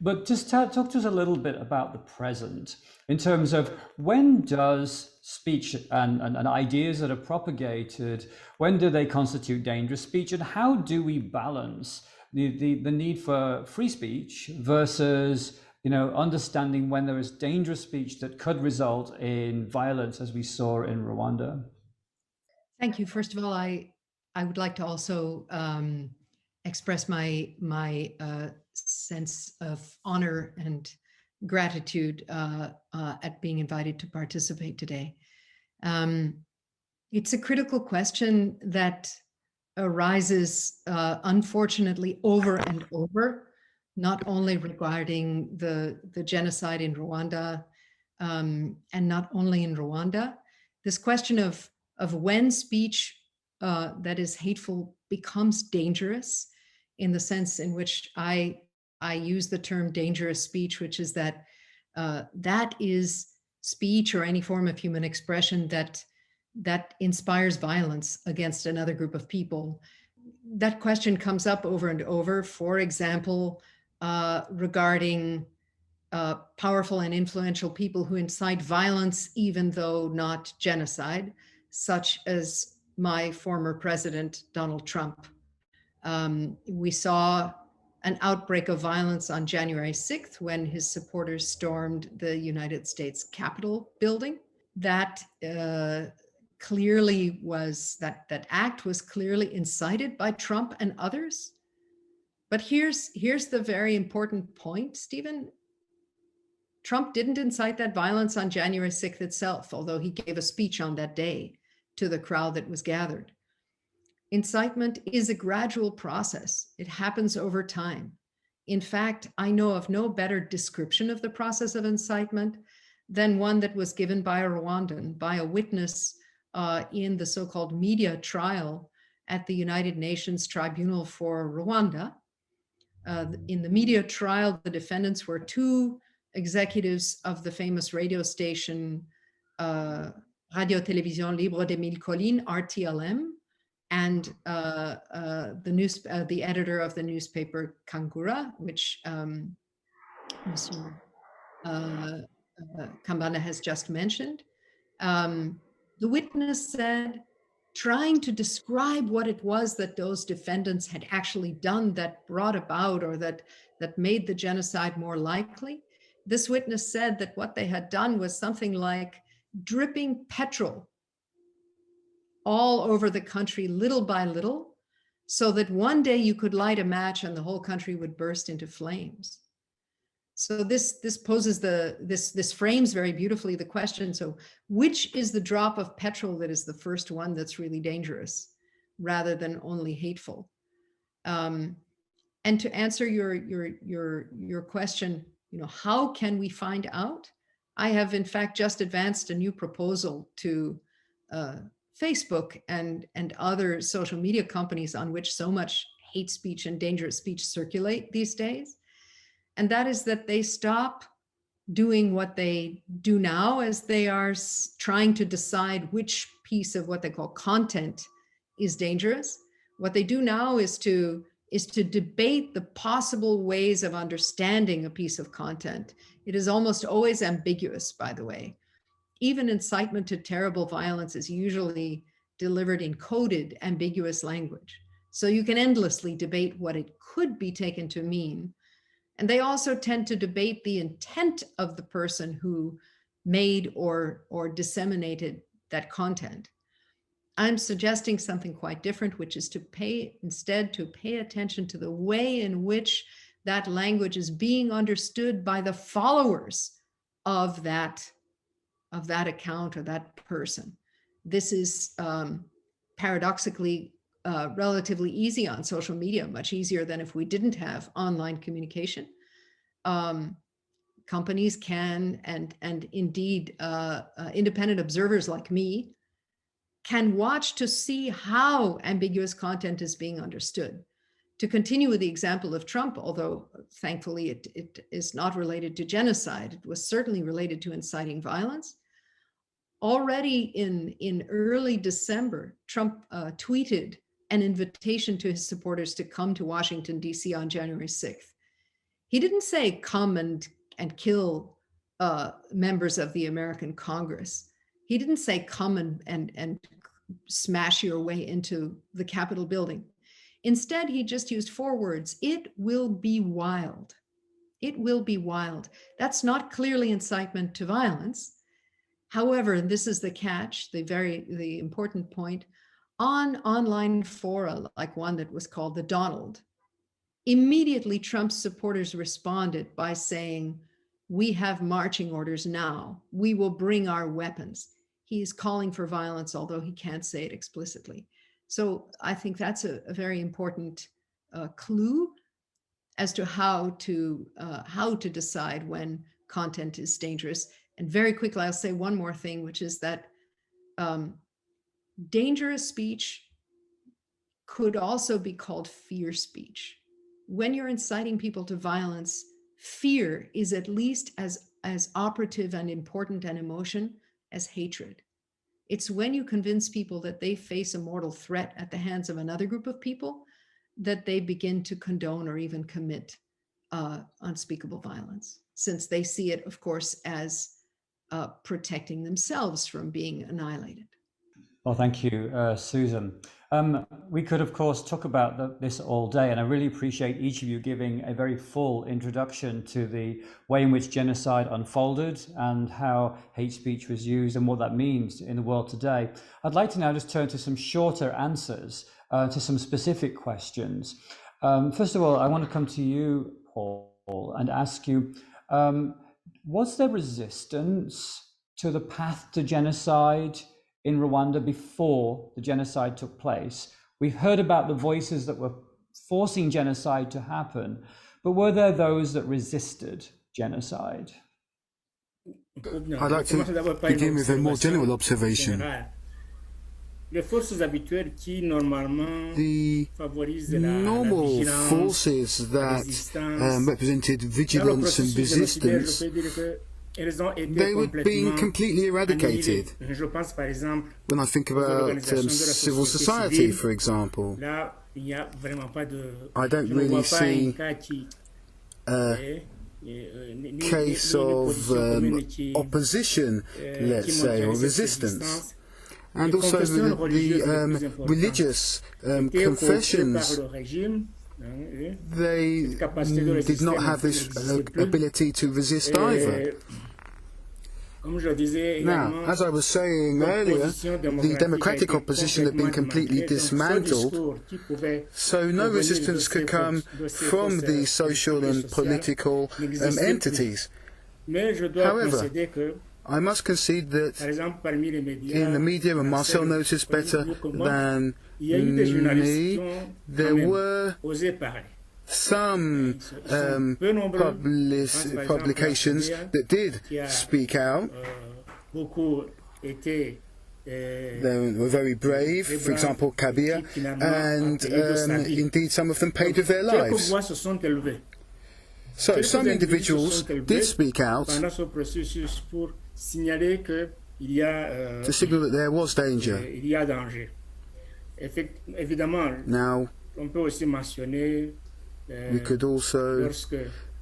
But just talk to us a little bit about the present in terms of when does speech and ideas that are propagated, when do they constitute dangerous speech, and how do we balance the need for free speech versus understanding when there is dangerous speech that could result in violence, as we saw in Rwanda? Thank you. First of all, I would like to also express my sense of honor and gratitude at being invited to participate today. It's a critical question that arises, unfortunately, over and over, not only regarding the genocide in Rwanda, and not only in Rwanda. This question of when speech that is hateful becomes dangerous, in the sense in which I use the term dangerous speech, which is that that is speech or any form of human expression that inspires violence against another group of people. That question comes up over and over, for example, regarding powerful and influential people who incite violence, even though not genocide, such as my former president, Donald Trump. We saw an outbreak of violence on January 6th when his supporters stormed the United States Capitol building. That clearly was, that act was clearly incited by Trump and others. But here's the very important point, Stephen. Trump didn't incite that violence on January 6th itself, although he gave a speech on that day to the crowd that was gathered. Incitement is a gradual process. It happens over time. In fact, I know of no better description of the process of incitement than one that was given by a Rwandan, by a witness in the so-called media trial at the United Nations Tribunal for Rwanda. In the media trial, the defendants were two executives of the famous radio station Radio Télévision Libre des Mille Collines, RTLM, and the editor of the newspaper Kangura, which Monsieur Kambanda has just mentioned. The witness said, trying to describe what it was that those defendants had actually done that brought about, or that made the genocide more likely. This witness said that what they had done was something like dripping petrol all over the country, little by little, so that one day you could light a match and the whole country would burst into flames. So this poses this frames very beautifully the question. So which is the drop of petrol that is the first one that's really dangerous, rather than only hateful? And to answer your question, how can we find out? I have in fact just advanced a new proposal to Facebook and other social media companies on which so much hate speech and dangerous speech circulate these days. And that is that they stop doing what they do now, as they are trying to decide which piece of what they call content is dangerous. What they do now is to debate the possible ways of understanding a piece of content. It is almost always ambiguous, by the way. Even incitement to terrible violence is usually delivered in coded, ambiguous language. So you can endlessly debate what it could be taken to mean. And they also tend to debate the intent of the person who made or disseminated that content. I'm suggesting something quite different, which is to pay attention to the way in which that language is being understood by the followers of that account or that person. This is paradoxically relatively easy on social media, much easier than if we didn't have online communication. Companies can, and indeed independent observers like me, can watch to see how ambiguous content is being understood. To continue with the example of Trump, although thankfully it is not related to genocide, it was certainly related to inciting violence. Already in early December, Trump tweeted an invitation to his supporters to come to Washington, D.C. on January 6th. He didn't say come and kill members of the American Congress. He didn't say come and smash your way into the Capitol building. Instead, he just used 4 words: it will be wild. It will be wild. That's not clearly incitement to violence. However, and this is the catch, the important point, on online fora, like one that was called the Donald, immediately Trump's supporters responded by saying, "We have marching orders now. We will bring our weapons." He is calling for violence, although he can't say it explicitly. So I think that's a very important clue as to how to decide when content is dangerous. And very quickly, I'll say one more thing, which is that dangerous speech could also be called fear speech. When you're inciting people to violence, fear is at least as operative and important an emotion as hatred. It's when you convince people that they face a mortal threat at the hands of another group of people that they begin to condone or even commit unspeakable violence, since they see it, of course, as protecting themselves from being annihilated. Well, thank you, Susan. We could, of course, talk about this all day, and I really appreciate each of you giving a very full introduction to the way in which genocide unfolded and how hate speech was used and what that means in the world today. I'd like to now just turn to some shorter answers to some specific questions. First of all, I want to come to you, Paul, and ask you, was there resistance to the path to genocide in Rwanda before the genocide took place? We've heard about the voices that were forcing genocide to happen, but were there those that resisted genocide? I'd like to begin with a more general observation. The normal forces that represented vigilance and resistance, they were being completely eradicated. When I think about civil society, for example, I don't really see a case of opposition, let's say, or resistance. And also the religious confessions, they did not have this ability to resist either. Now, as I was saying earlier, the democratic opposition had been completely dismantled, so no resistance could come from the social and political entities. However, I must concede that in the media, and Marcel knows this better than me, there were some publications that did speak out. They were very brave, for example, Kabir, and indeed some of them paid with their lives. So some individuals did speak out to signal that there was danger. Now, we could also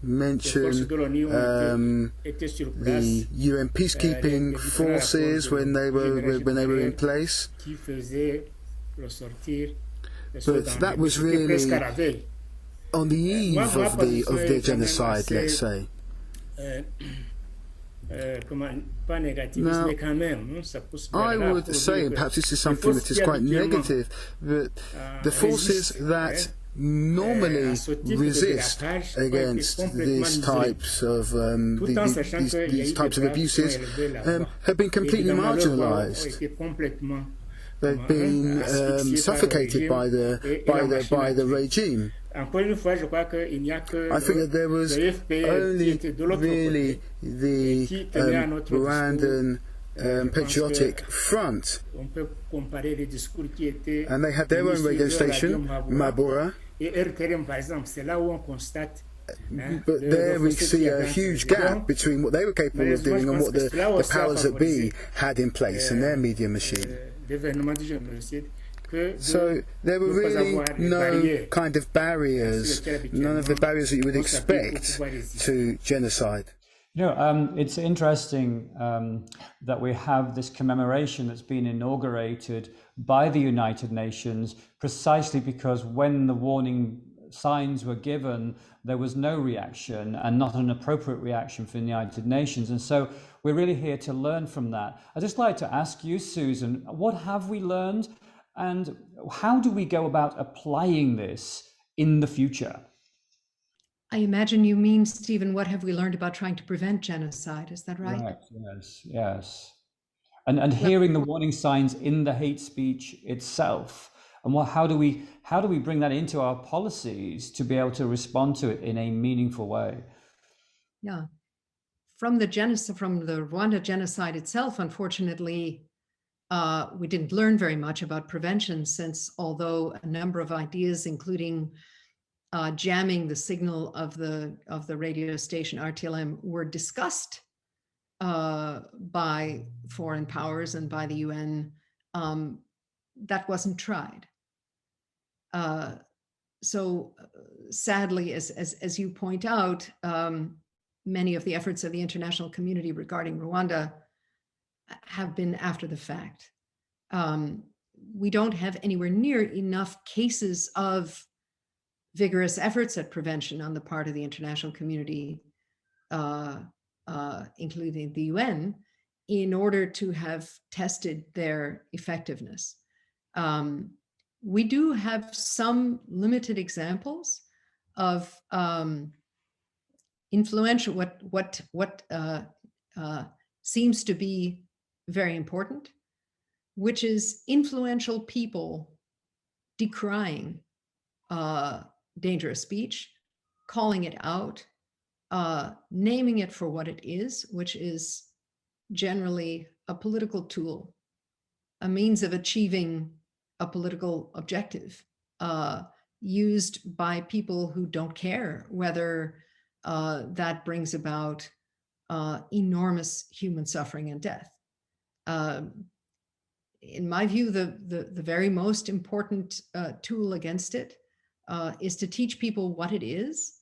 mention the UN peacekeeping forces when they were in place, but that was really on the eve of the genocide, let's say. Now, I would say, and perhaps this is something that is quite negative, that the forces that normally resist against these types of these types of abuses have been completely marginalized. They've been suffocated by the regime. I think that there was only really the Rwandan Patriotic Front, and they had their own radio station, Mabura. But there we see a huge gap between what they were capable of doing and what the powers that be had in place in their media machine. So there were really no kind of barriers, none of the barriers that you would expect to genocide. You know, it's interesting that we have this commemoration that's been inaugurated by the United Nations precisely because when the warning signs were given, there was no reaction and not an appropriate reaction from the United Nations. And so we're really here to learn from that. I'd just like to ask you, Susan, what have we learned and how do we go about applying this in the future? I imagine you mean, Stephen, what have we learned about trying to prevent genocide? Is that right? Right, yes. And hearing the warning signs in the hate speech itself. And how do we bring that into our policies to be able to respond to it in a meaningful way? Yeah. From the Rwanda genocide itself, unfortunately, we didn't learn very much about prevention, since although a number of ideas, including jamming the signal of the radio station RTLM, were discussed by foreign powers and by the UN, that wasn't tried. So sadly, as you point out, many of the efforts of the international community regarding Rwanda have been after the fact. We don't have anywhere near enough cases of vigorous efforts at prevention on the part of the international community, including the UN, in order to have tested their effectiveness. We do have some limited examples of influential, what seems to be very important, which is influential people decrying dangerous speech, calling it out, naming it for what it is, which is generally a political tool, a means of achieving a political objective, used by people who don't care whether that brings about enormous human suffering and death. In my view, the very most important tool against it is to teach people what it is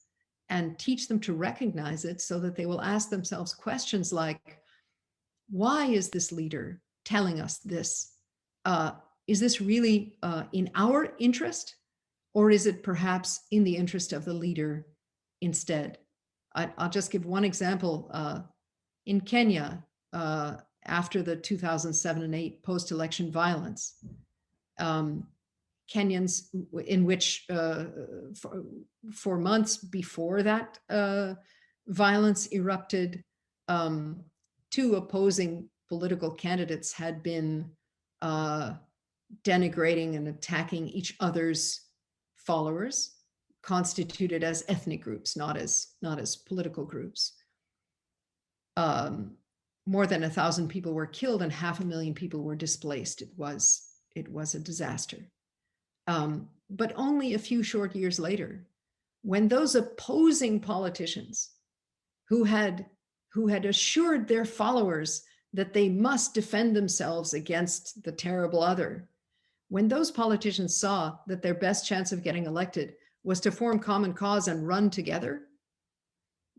and teach them to recognize it, so that they will ask themselves questions like, why is this leader telling us this? Is this really in our interest, or is it perhaps in the interest of the leader instead? I'll just give one example. In Kenya, after the 2007 and 8 post-election violence, Kenyans, in which for months before that violence erupted, 2 opposing political candidates had been denigrating and attacking each other's followers, constituted as ethnic groups, not as political groups. More than 1,000 people were killed and 500,000 people were displaced. It was a disaster. But only a few short years later, when those opposing politicians who had assured their followers that they must defend themselves against the terrible other, when those politicians saw that their best chance of getting elected was to form common cause and run together,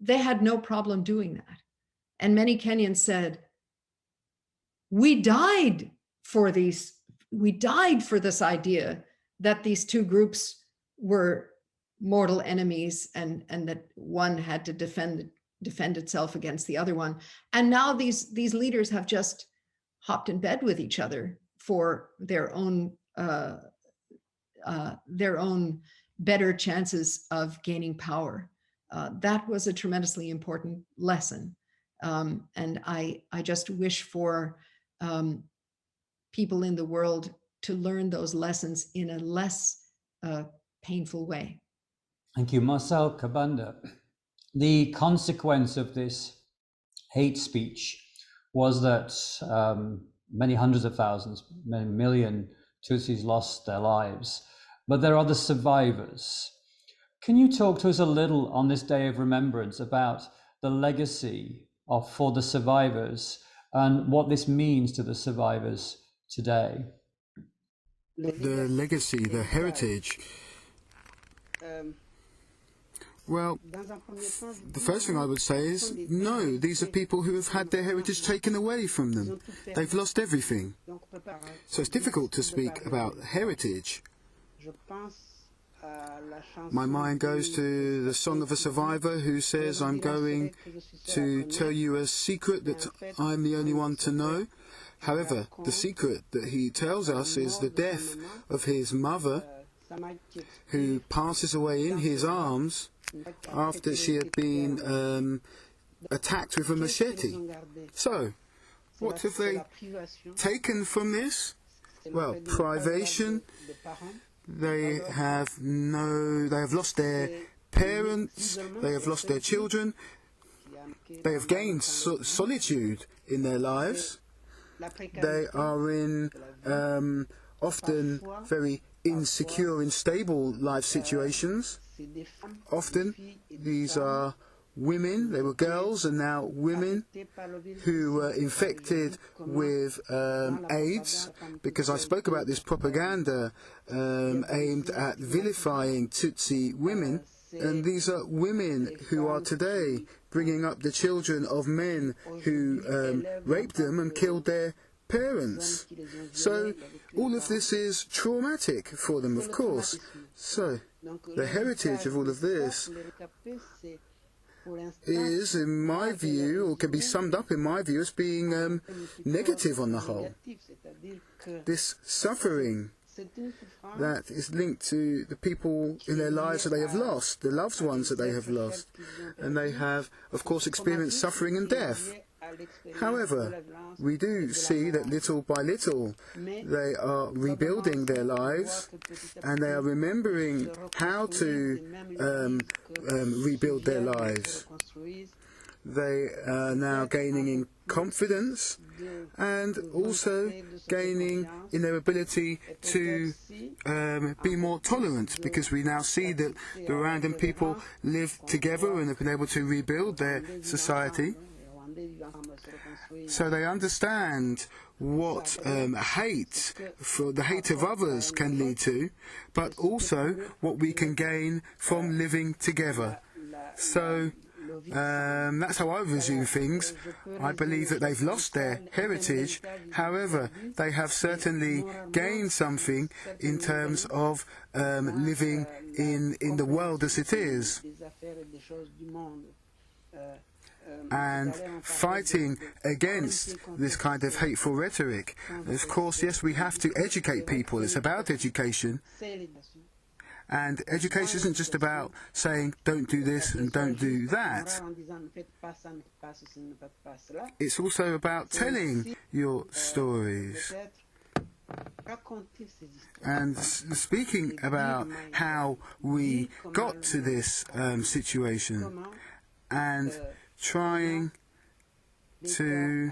they had no problem doing that. And many Kenyans said, we died for this idea that these two groups were mortal enemies and that one had to defend itself against the other one. And now these leaders have just hopped in bed with each other for their own better chances of gaining power. That was a tremendously important lesson. And I just wish for people in the world to learn those lessons in a less painful way. Thank you, Marcel Kabanda. The consequence of this hate speech was that many hundreds of thousands, many million Tutsis lost their lives, but there are the survivors. Can you talk to us a little on this day of remembrance about the legacy for the survivors and what this means to the survivors today? The legacy, the heritage. Well, the first thing I would say is, no, these are people who have had their heritage taken away from them. They've lost everything. So it's difficult to speak about heritage. My mind goes to the song of a survivor who says, I'm going to tell you a secret that I'm the only one to know. However, the secret that he tells us is the death of his mother, who passes away in his arms after she had been attacked with a machete. So, what have they taken from this? Well, privation. They have lost their parents, they have lost their children, they have gained solitude in their lives. They are in often very insecure, unstable life situations. Often these are women, they were girls and now women who were infected with AIDS, because I spoke about this propaganda aimed at vilifying Tutsi women, and these are women who are today bringing up the children of men who raped them and killed their parents. So all of this is traumatic for them, of course. So the heritage of all of this is, in my view, or can be summed up in my view, as being negative on the whole. This suffering that is linked to the people in their lives that they have lost, the loved ones that they have lost. And they have, of course, experienced suffering and death. However, we do see that little by little they are rebuilding their lives and they are remembering how to rebuild their lives. They are now gaining in confidence and also gaining in their ability to be more tolerant, because we now see that the Rwandan people live together and have been able to rebuild their society. So they understand what hate, for the hate of others, can lead to, but also what we can gain from living together. So that's how I resume things. I believe that they've lost their heritage. However, they have certainly gained something in terms of living in the world as it is, and fighting against this kind of hateful rhetoric. Of course, yes, we have to educate people. It's about education. And education isn't just about saying, don't do this and don't do that. It's also about telling your stories. And speaking about how we got to this situation, and trying to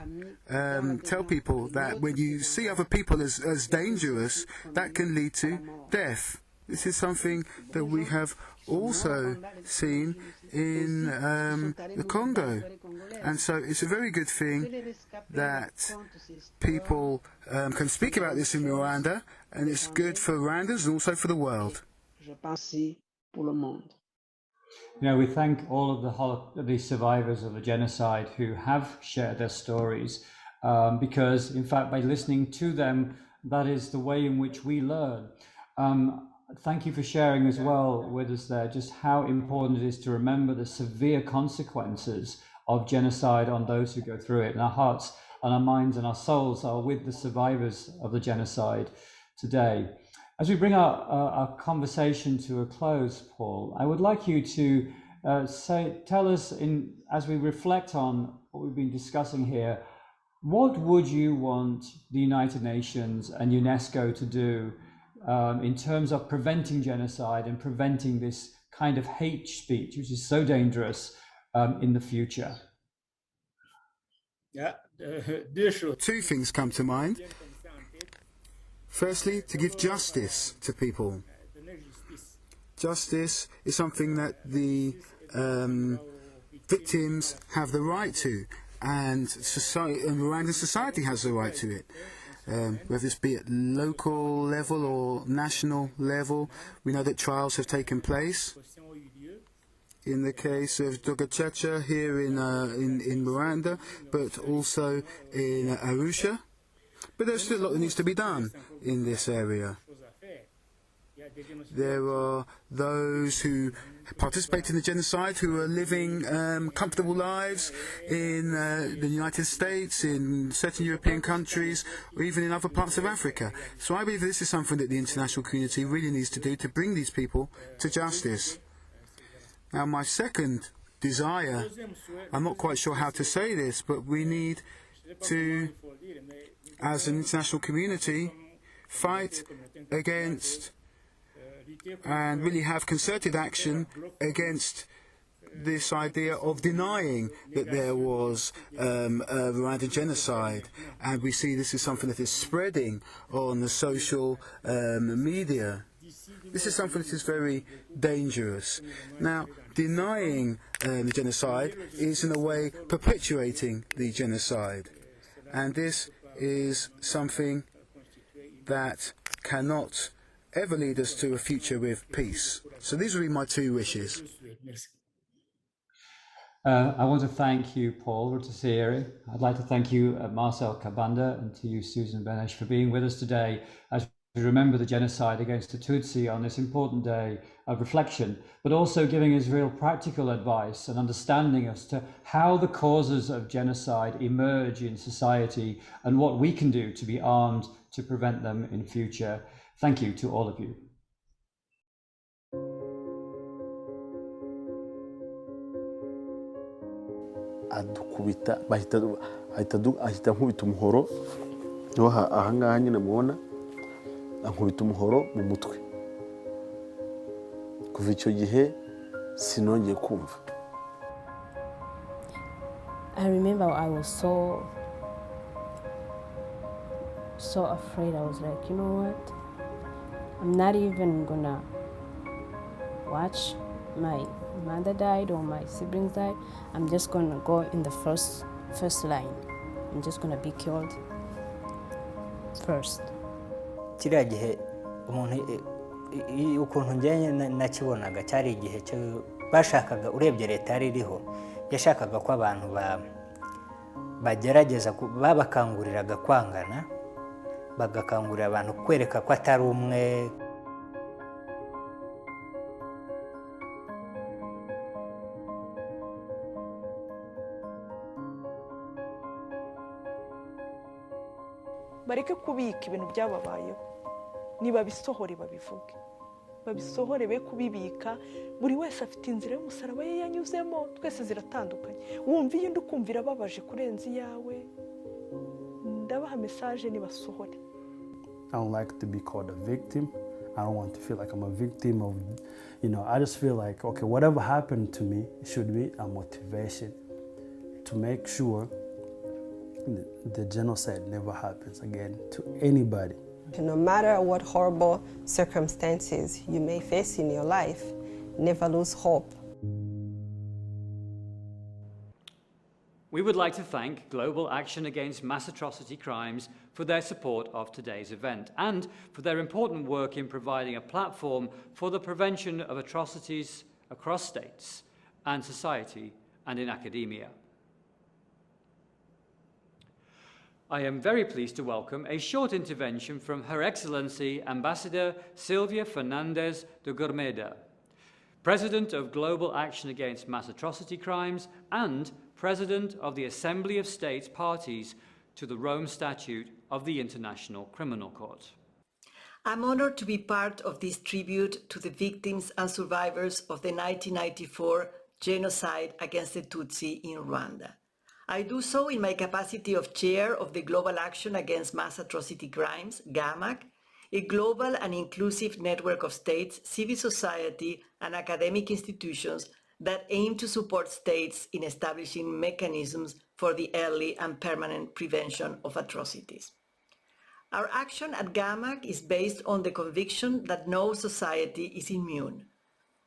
tell people that when you see other people as dangerous, that can lead to death. This is something that we have also seen in the Congo. And so it's a very good thing that people can speak about this in Rwanda, and it's good for Rwandans and also for the world. You know, we thank all of the survivors of the genocide who have shared their stories, because, in fact, by listening to them, that is the way in which we learn. Thank you for sharing as well with us there just how important it is to remember the severe consequences of genocide on those who go through it. And our hearts and our minds and our souls are with the survivors of the genocide today. As we bring our conversation to a close, Paul, I would like you to tell us, as we reflect on what we've been discussing here, what would you want the United Nations and UNESCO to do in terms of preventing genocide and preventing this kind of hate speech, which is so dangerous in the future? Two things come to mind. Firstly, to give justice to people. Justice is something that the victims have the right to, and Rwandan society has the right to it. Whether it's be at local level or national level, we know that trials have taken place. In the case of Dogachacha here in Rwanda, but also in Arusha. But there's still a lot that needs to be done in this area. There are those who participated in the genocide who are living comfortable lives in the United States, in certain European countries, or even in other parts of Africa. So I believe this is something that the international community really needs to do to bring these people to justice. Now, my second desire, I'm not quite sure how to say this, but we need to, as an international community, fight against and really have concerted action against this idea of denying that there was a Rwandan genocide. And we see this is something that is spreading on the social media. This is something that is very dangerous. Now, denying the genocide is in a way perpetuating the genocide. And this is something that cannot ever lead us to a future with peace. So these would be my two wishes. I want to thank you, Paul Rutasieri. I'd like to thank you, Marcel Kabanda, and to you, Susan Benesh, for being with us today as we remember the genocide against the Tutsi on this important day of reflection, but also giving us real practical advice and understanding as to how the causes of genocide emerge in society and what we can do to be armed to prevent them in future. Thank you to all of you. adukubita ahita nkubita umuhoro niho ahangaha nyine mubona ankubita umuhoro mu mutwe kuva icyo gihe sinongeye kumva. I remember I was so afraid. I was like, you know what, I'm not even gonna watch my mother died or my siblings died. I'm just gonna go in the first line. I'm just gonna be killed first. Kiriya gihe ukuntu njye nakibonaga cyari igihe cyo bashakaga, urebye leta yari iriho yashakaga ko abantu bagerageza babakanguriraga kwangana, bagakangurira abantu kwereka ko atari umwe. bareke kubika ibintu byababayeho, niba bisohore babivuge, babisohore be kubibika. Buri wese afite inzira y'umusaraba ye yanyuzemo, twese ziratandukanye. Wumva iyindi ukumvira ababaje kurenza iyawe, ndabaha message nibasohore. I don't like to be called a victim. I don't want to feel like I'm a victim of, I just feel like, okay, whatever happened to me should be a motivation to make sure the genocide never happens again to anybody. No matter what horrible circumstances you may face in your life, never lose hope. We would like to thank Global Action Against Mass Atrocity Crimes for their support of today's event and for their important work in providing a platform for the prevention of atrocities across states and society and in academia. I am very pleased to welcome a short intervention from Her Excellency Ambassador Silvia Fernandez de Gurmeda, President of Global Action Against Mass Atrocity Crimes and President of the Assembly of States Parties to the Rome Statute of the International Criminal Court. I'm honored to be part of this tribute to the victims and survivors of the 1994 genocide against the Tutsi in Rwanda. I do so in my capacity of Chair of the Global Action Against Mass Atrocity Crimes, GAAMAC, a global and inclusive network of states, civil society, and academic institutions that aim to support states in establishing mechanisms for the early and permanent prevention of atrocities. Our action at GAAMAC is based on the conviction that no society is immune.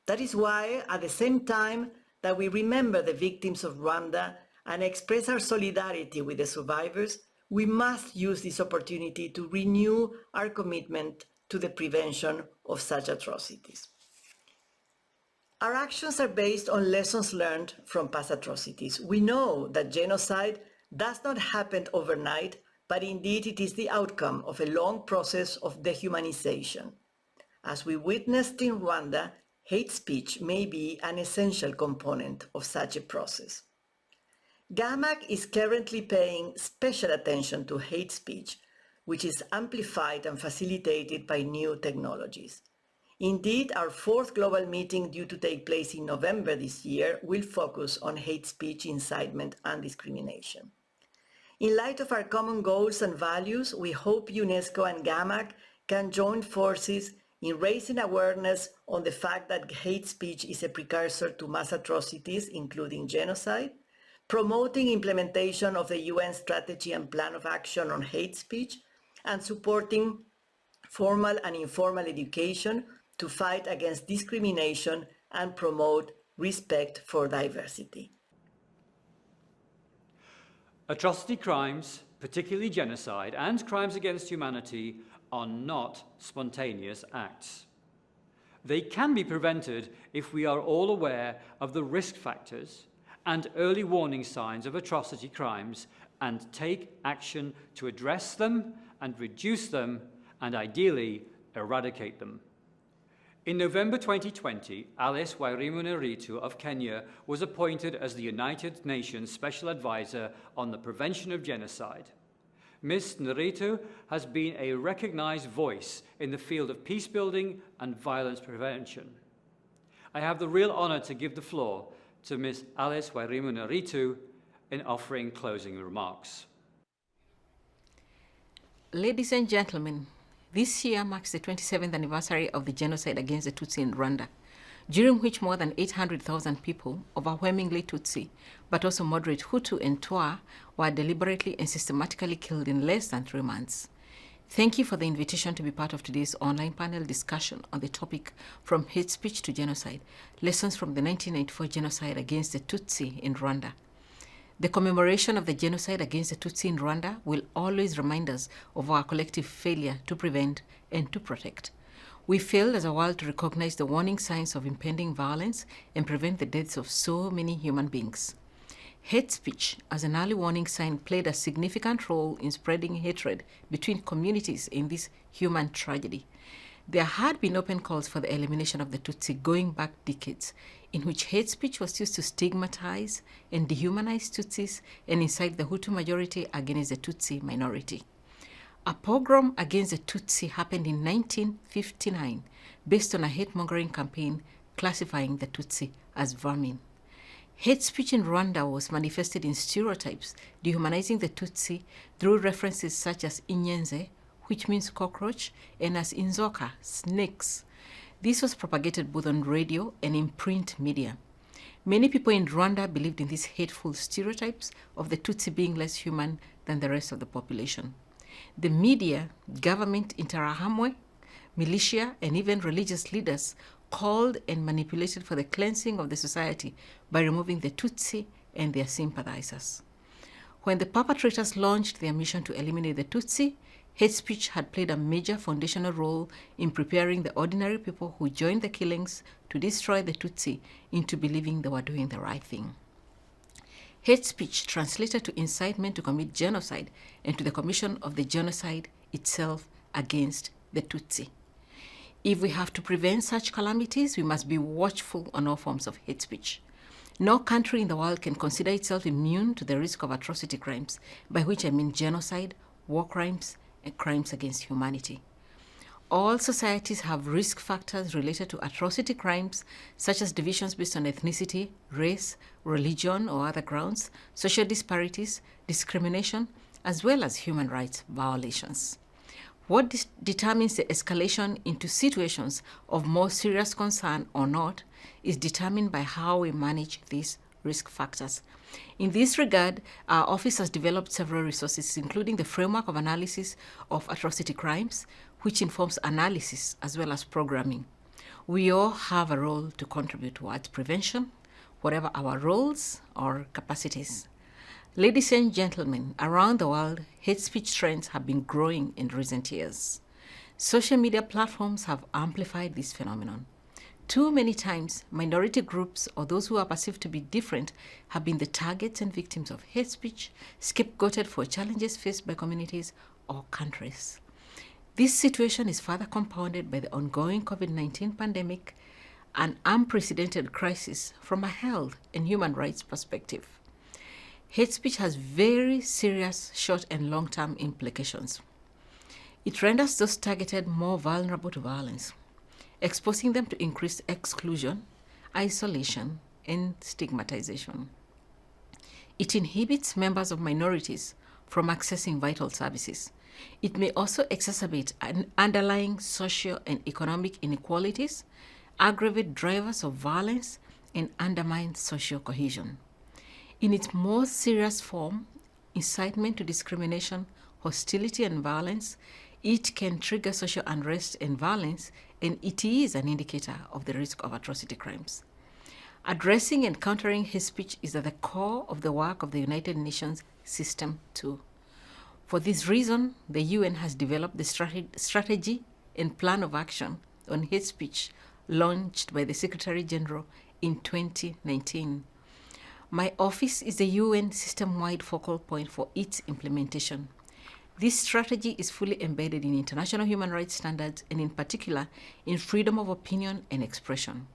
That is why, at the same time that we remember the victims of Rwanda and express our solidarity with the survivors, we must use this opportunity to renew our commitment to the prevention of such atrocities. Our actions are based on lessons learned from past atrocities. We know that genocide does not happen overnight, but indeed it is the outcome of a long process of dehumanization. As we witnessed in Rwanda, hate speech may be an essential component of such a process. GAAMAC is currently paying special attention to hate speech, which is amplified and facilitated by new technologies. Indeed, our fourth global meeting due to take place in November this year will focus on hate speech, incitement, and discrimination. In light of our common goals and values, we hope UNESCO and GAAMAC can join forces in raising awareness on the fact that hate speech is a precursor to mass atrocities, including genocide, promoting implementation of the UN Strategy and Plan of Action on Hate Speech, and supporting formal and informal education to fight against discrimination and promote respect for diversity. Atrocity crimes, particularly genocide and crimes against humanity, are not spontaneous acts. They can be prevented if we are all aware of the risk factors and early warning signs of atrocity crimes and take action to address them and reduce them and ideally eradicate them. In November 2020, Alice Wairimu of Kenya was appointed as the United Nations Special Advisor on the Prevention of Genocide. Ms. Neritu has been a recognized voice in the field of peace building and violence prevention. I have the real honor to give the floor to Ms. Alice Wairimu in offering closing remarks. Ladies and gentlemen, this year marks the 27th anniversary of the genocide against the Tutsi in Rwanda, during which more than 800,000 people, overwhelmingly Tutsi, but also moderate Hutu and Twa, were deliberately and systematically killed in less than 3 months. Thank you for the invitation to be part of today's online panel discussion on the topic From Hate Speech to Genocide, Lessons from the 1994 Genocide Against the Tutsi in Rwanda. The commemoration of the genocide against the Tutsi in Rwanda will always remind us of our collective failure to prevent and to protect. We failed as a world to recognize the warning signs of impending violence and prevent the deaths of so many human beings. Hate speech, as an early warning sign, played a significant role in spreading hatred between communities in this human tragedy. There had been open calls for the elimination of the Tutsi going back decades, in which hate speech was used to stigmatize and dehumanize Tutsis and incite the Hutu majority against the Tutsi minority. A pogrom against the Tutsi happened in 1959 based on a hate-mongering campaign classifying the Tutsi as vermin. Hate speech in Rwanda was manifested in stereotypes, dehumanizing the Tutsi through references such as inyenze, which means cockroach, and as inzoka, snakes. This was propagated both on radio and in print media. Many people in Rwanda believed in these hateful stereotypes of the Tutsi being less human than the rest of the population. The media, government, Interahamwe, militia, and even religious leaders called and manipulated for the cleansing of the society by removing the Tutsi and their sympathizers. When the perpetrators launched their mission to eliminate the Tutsi, hate speech had played a major foundational role in preparing the ordinary people who joined the killings to destroy the Tutsi into believing they were doing the right thing. Hate speech translated to incitement to commit genocide and to the commission of the genocide itself against the Tutsi. If we have to prevent such calamities, we must be watchful on all forms of hate speech. No country in the world can consider itself immune to the risk of atrocity crimes, by which I mean genocide, war crimes, and crimes against humanity. All societies have risk factors related to atrocity crimes, such as divisions based on ethnicity, race, religion, or other grounds, social disparities, discrimination, as well as human rights violations. What determines the escalation into situations of more serious concern or not is determined by how we manage these risk factors. In this regard, our office has developed several resources, including the framework of analysis of atrocity crimes, which informs analysis as well as programming. We all have a role to contribute towards prevention, whatever our roles or capacities. Ladies and gentlemen, around the world, hate speech trends have been growing in recent years. Social media platforms have amplified this phenomenon. Too many times, minority groups or those who are perceived to be different have been the targets and victims of hate speech, scapegoated for challenges faced by communities or countries. This situation is further compounded by the ongoing COVID-19 pandemic, an unprecedented crisis from a health and human rights perspective. Hate speech has very serious short and long-term implications. It renders those targeted more vulnerable to violence, exposing them to increased exclusion, isolation, and stigmatization. It inhibits members of minorities from accessing vital services. It may also exacerbate underlying social and economic inequalities, aggravate drivers of violence, and undermine social cohesion. In its most serious form, incitement to discrimination, hostility, and violence, it can trigger social unrest and violence, and it is an indicator of the risk of atrocity crimes. Addressing and countering hate speech is at the core of the work of the United Nations System 2. For this reason, the UN has developed the strategy and plan of action on hate speech launched by the Secretary General in 2019. My office is the UN system-wide focal point for its implementation. This strategy is fully embedded in international human rights standards and in particular in freedom of opinion and expression.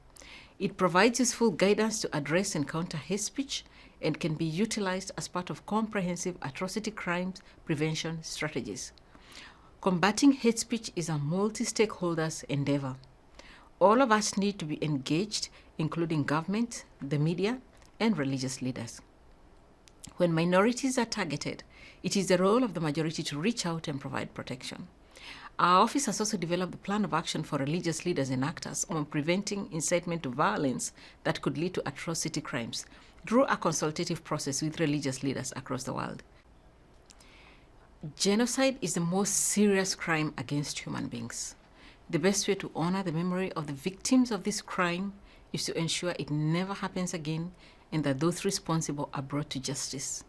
It provides useful guidance to address and counter hate speech and can be utilized as part of comprehensive atrocity crimes prevention strategies. Combating hate speech is a multi-stakeholders endeavor. All of us need to be engaged, including government, the media, and religious leaders. When minorities are targeted, it is the role of the majority to reach out and provide protection. Our office has also developed a plan of action for religious leaders and actors on preventing incitement to violence that could lead to atrocity crimes through a consultative process with religious leaders across the world. Genocide is the most serious crime against human beings. The best way to honor the memory of the victims of this crime is to ensure it never happens again and that those responsible are brought to justice.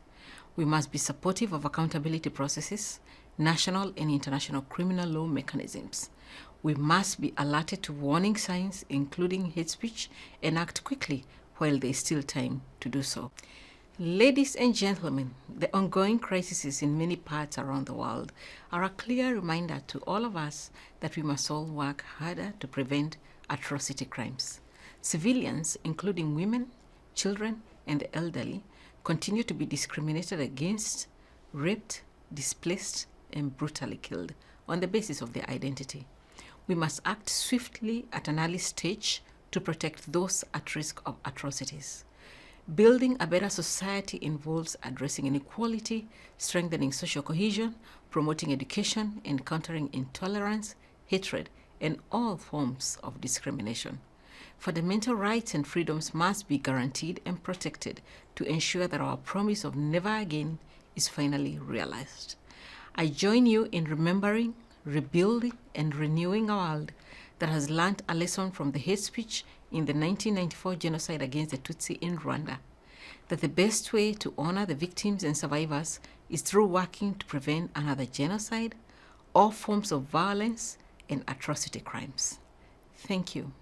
We must be supportive of accountability processes, national and international criminal law mechanisms. We must be alerted to warning signs, including hate speech, and act quickly while there is still time to do so. Ladies and gentlemen, the ongoing crises in many parts around the world are a clear reminder to all of us that we must all work harder to prevent atrocity crimes. Civilians, including women, children, and the elderly, continue to be discriminated against, raped, displaced, and brutally killed on the basis of their identity. We must act swiftly at an early stage to protect those at risk of atrocities. Building a better society involves addressing inequality, strengthening social cohesion, promoting education, and countering intolerance, hatred, and all forms of discrimination. Fundamental rights and freedoms must be guaranteed and protected to ensure that our promise of never again is finally realized. I join you in remembering, rebuilding, and renewing a world that has learned a lesson from the hate speech in the 1994 genocide against the Tutsi in Rwanda, that the best way to honor the victims and survivors is through working to prevent another genocide, all forms of violence, and atrocity crimes. Thank you.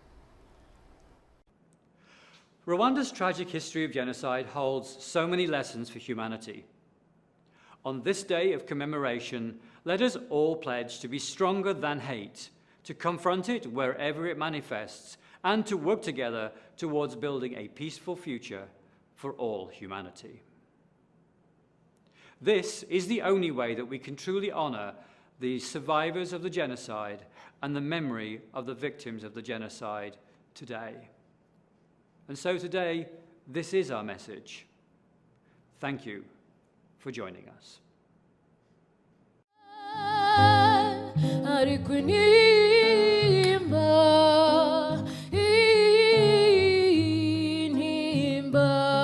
Rwanda's tragic history of genocide holds so many lessons for humanity. On this day of commemoration, let us all pledge to be stronger than hate, to confront it wherever it manifests, and to work together towards building a peaceful future for all humanity. This is the only way that we can truly honor the survivors of the genocide and the memory of the victims of the genocide today. And so today, this is our message. Thank you for joining us. Inhimba,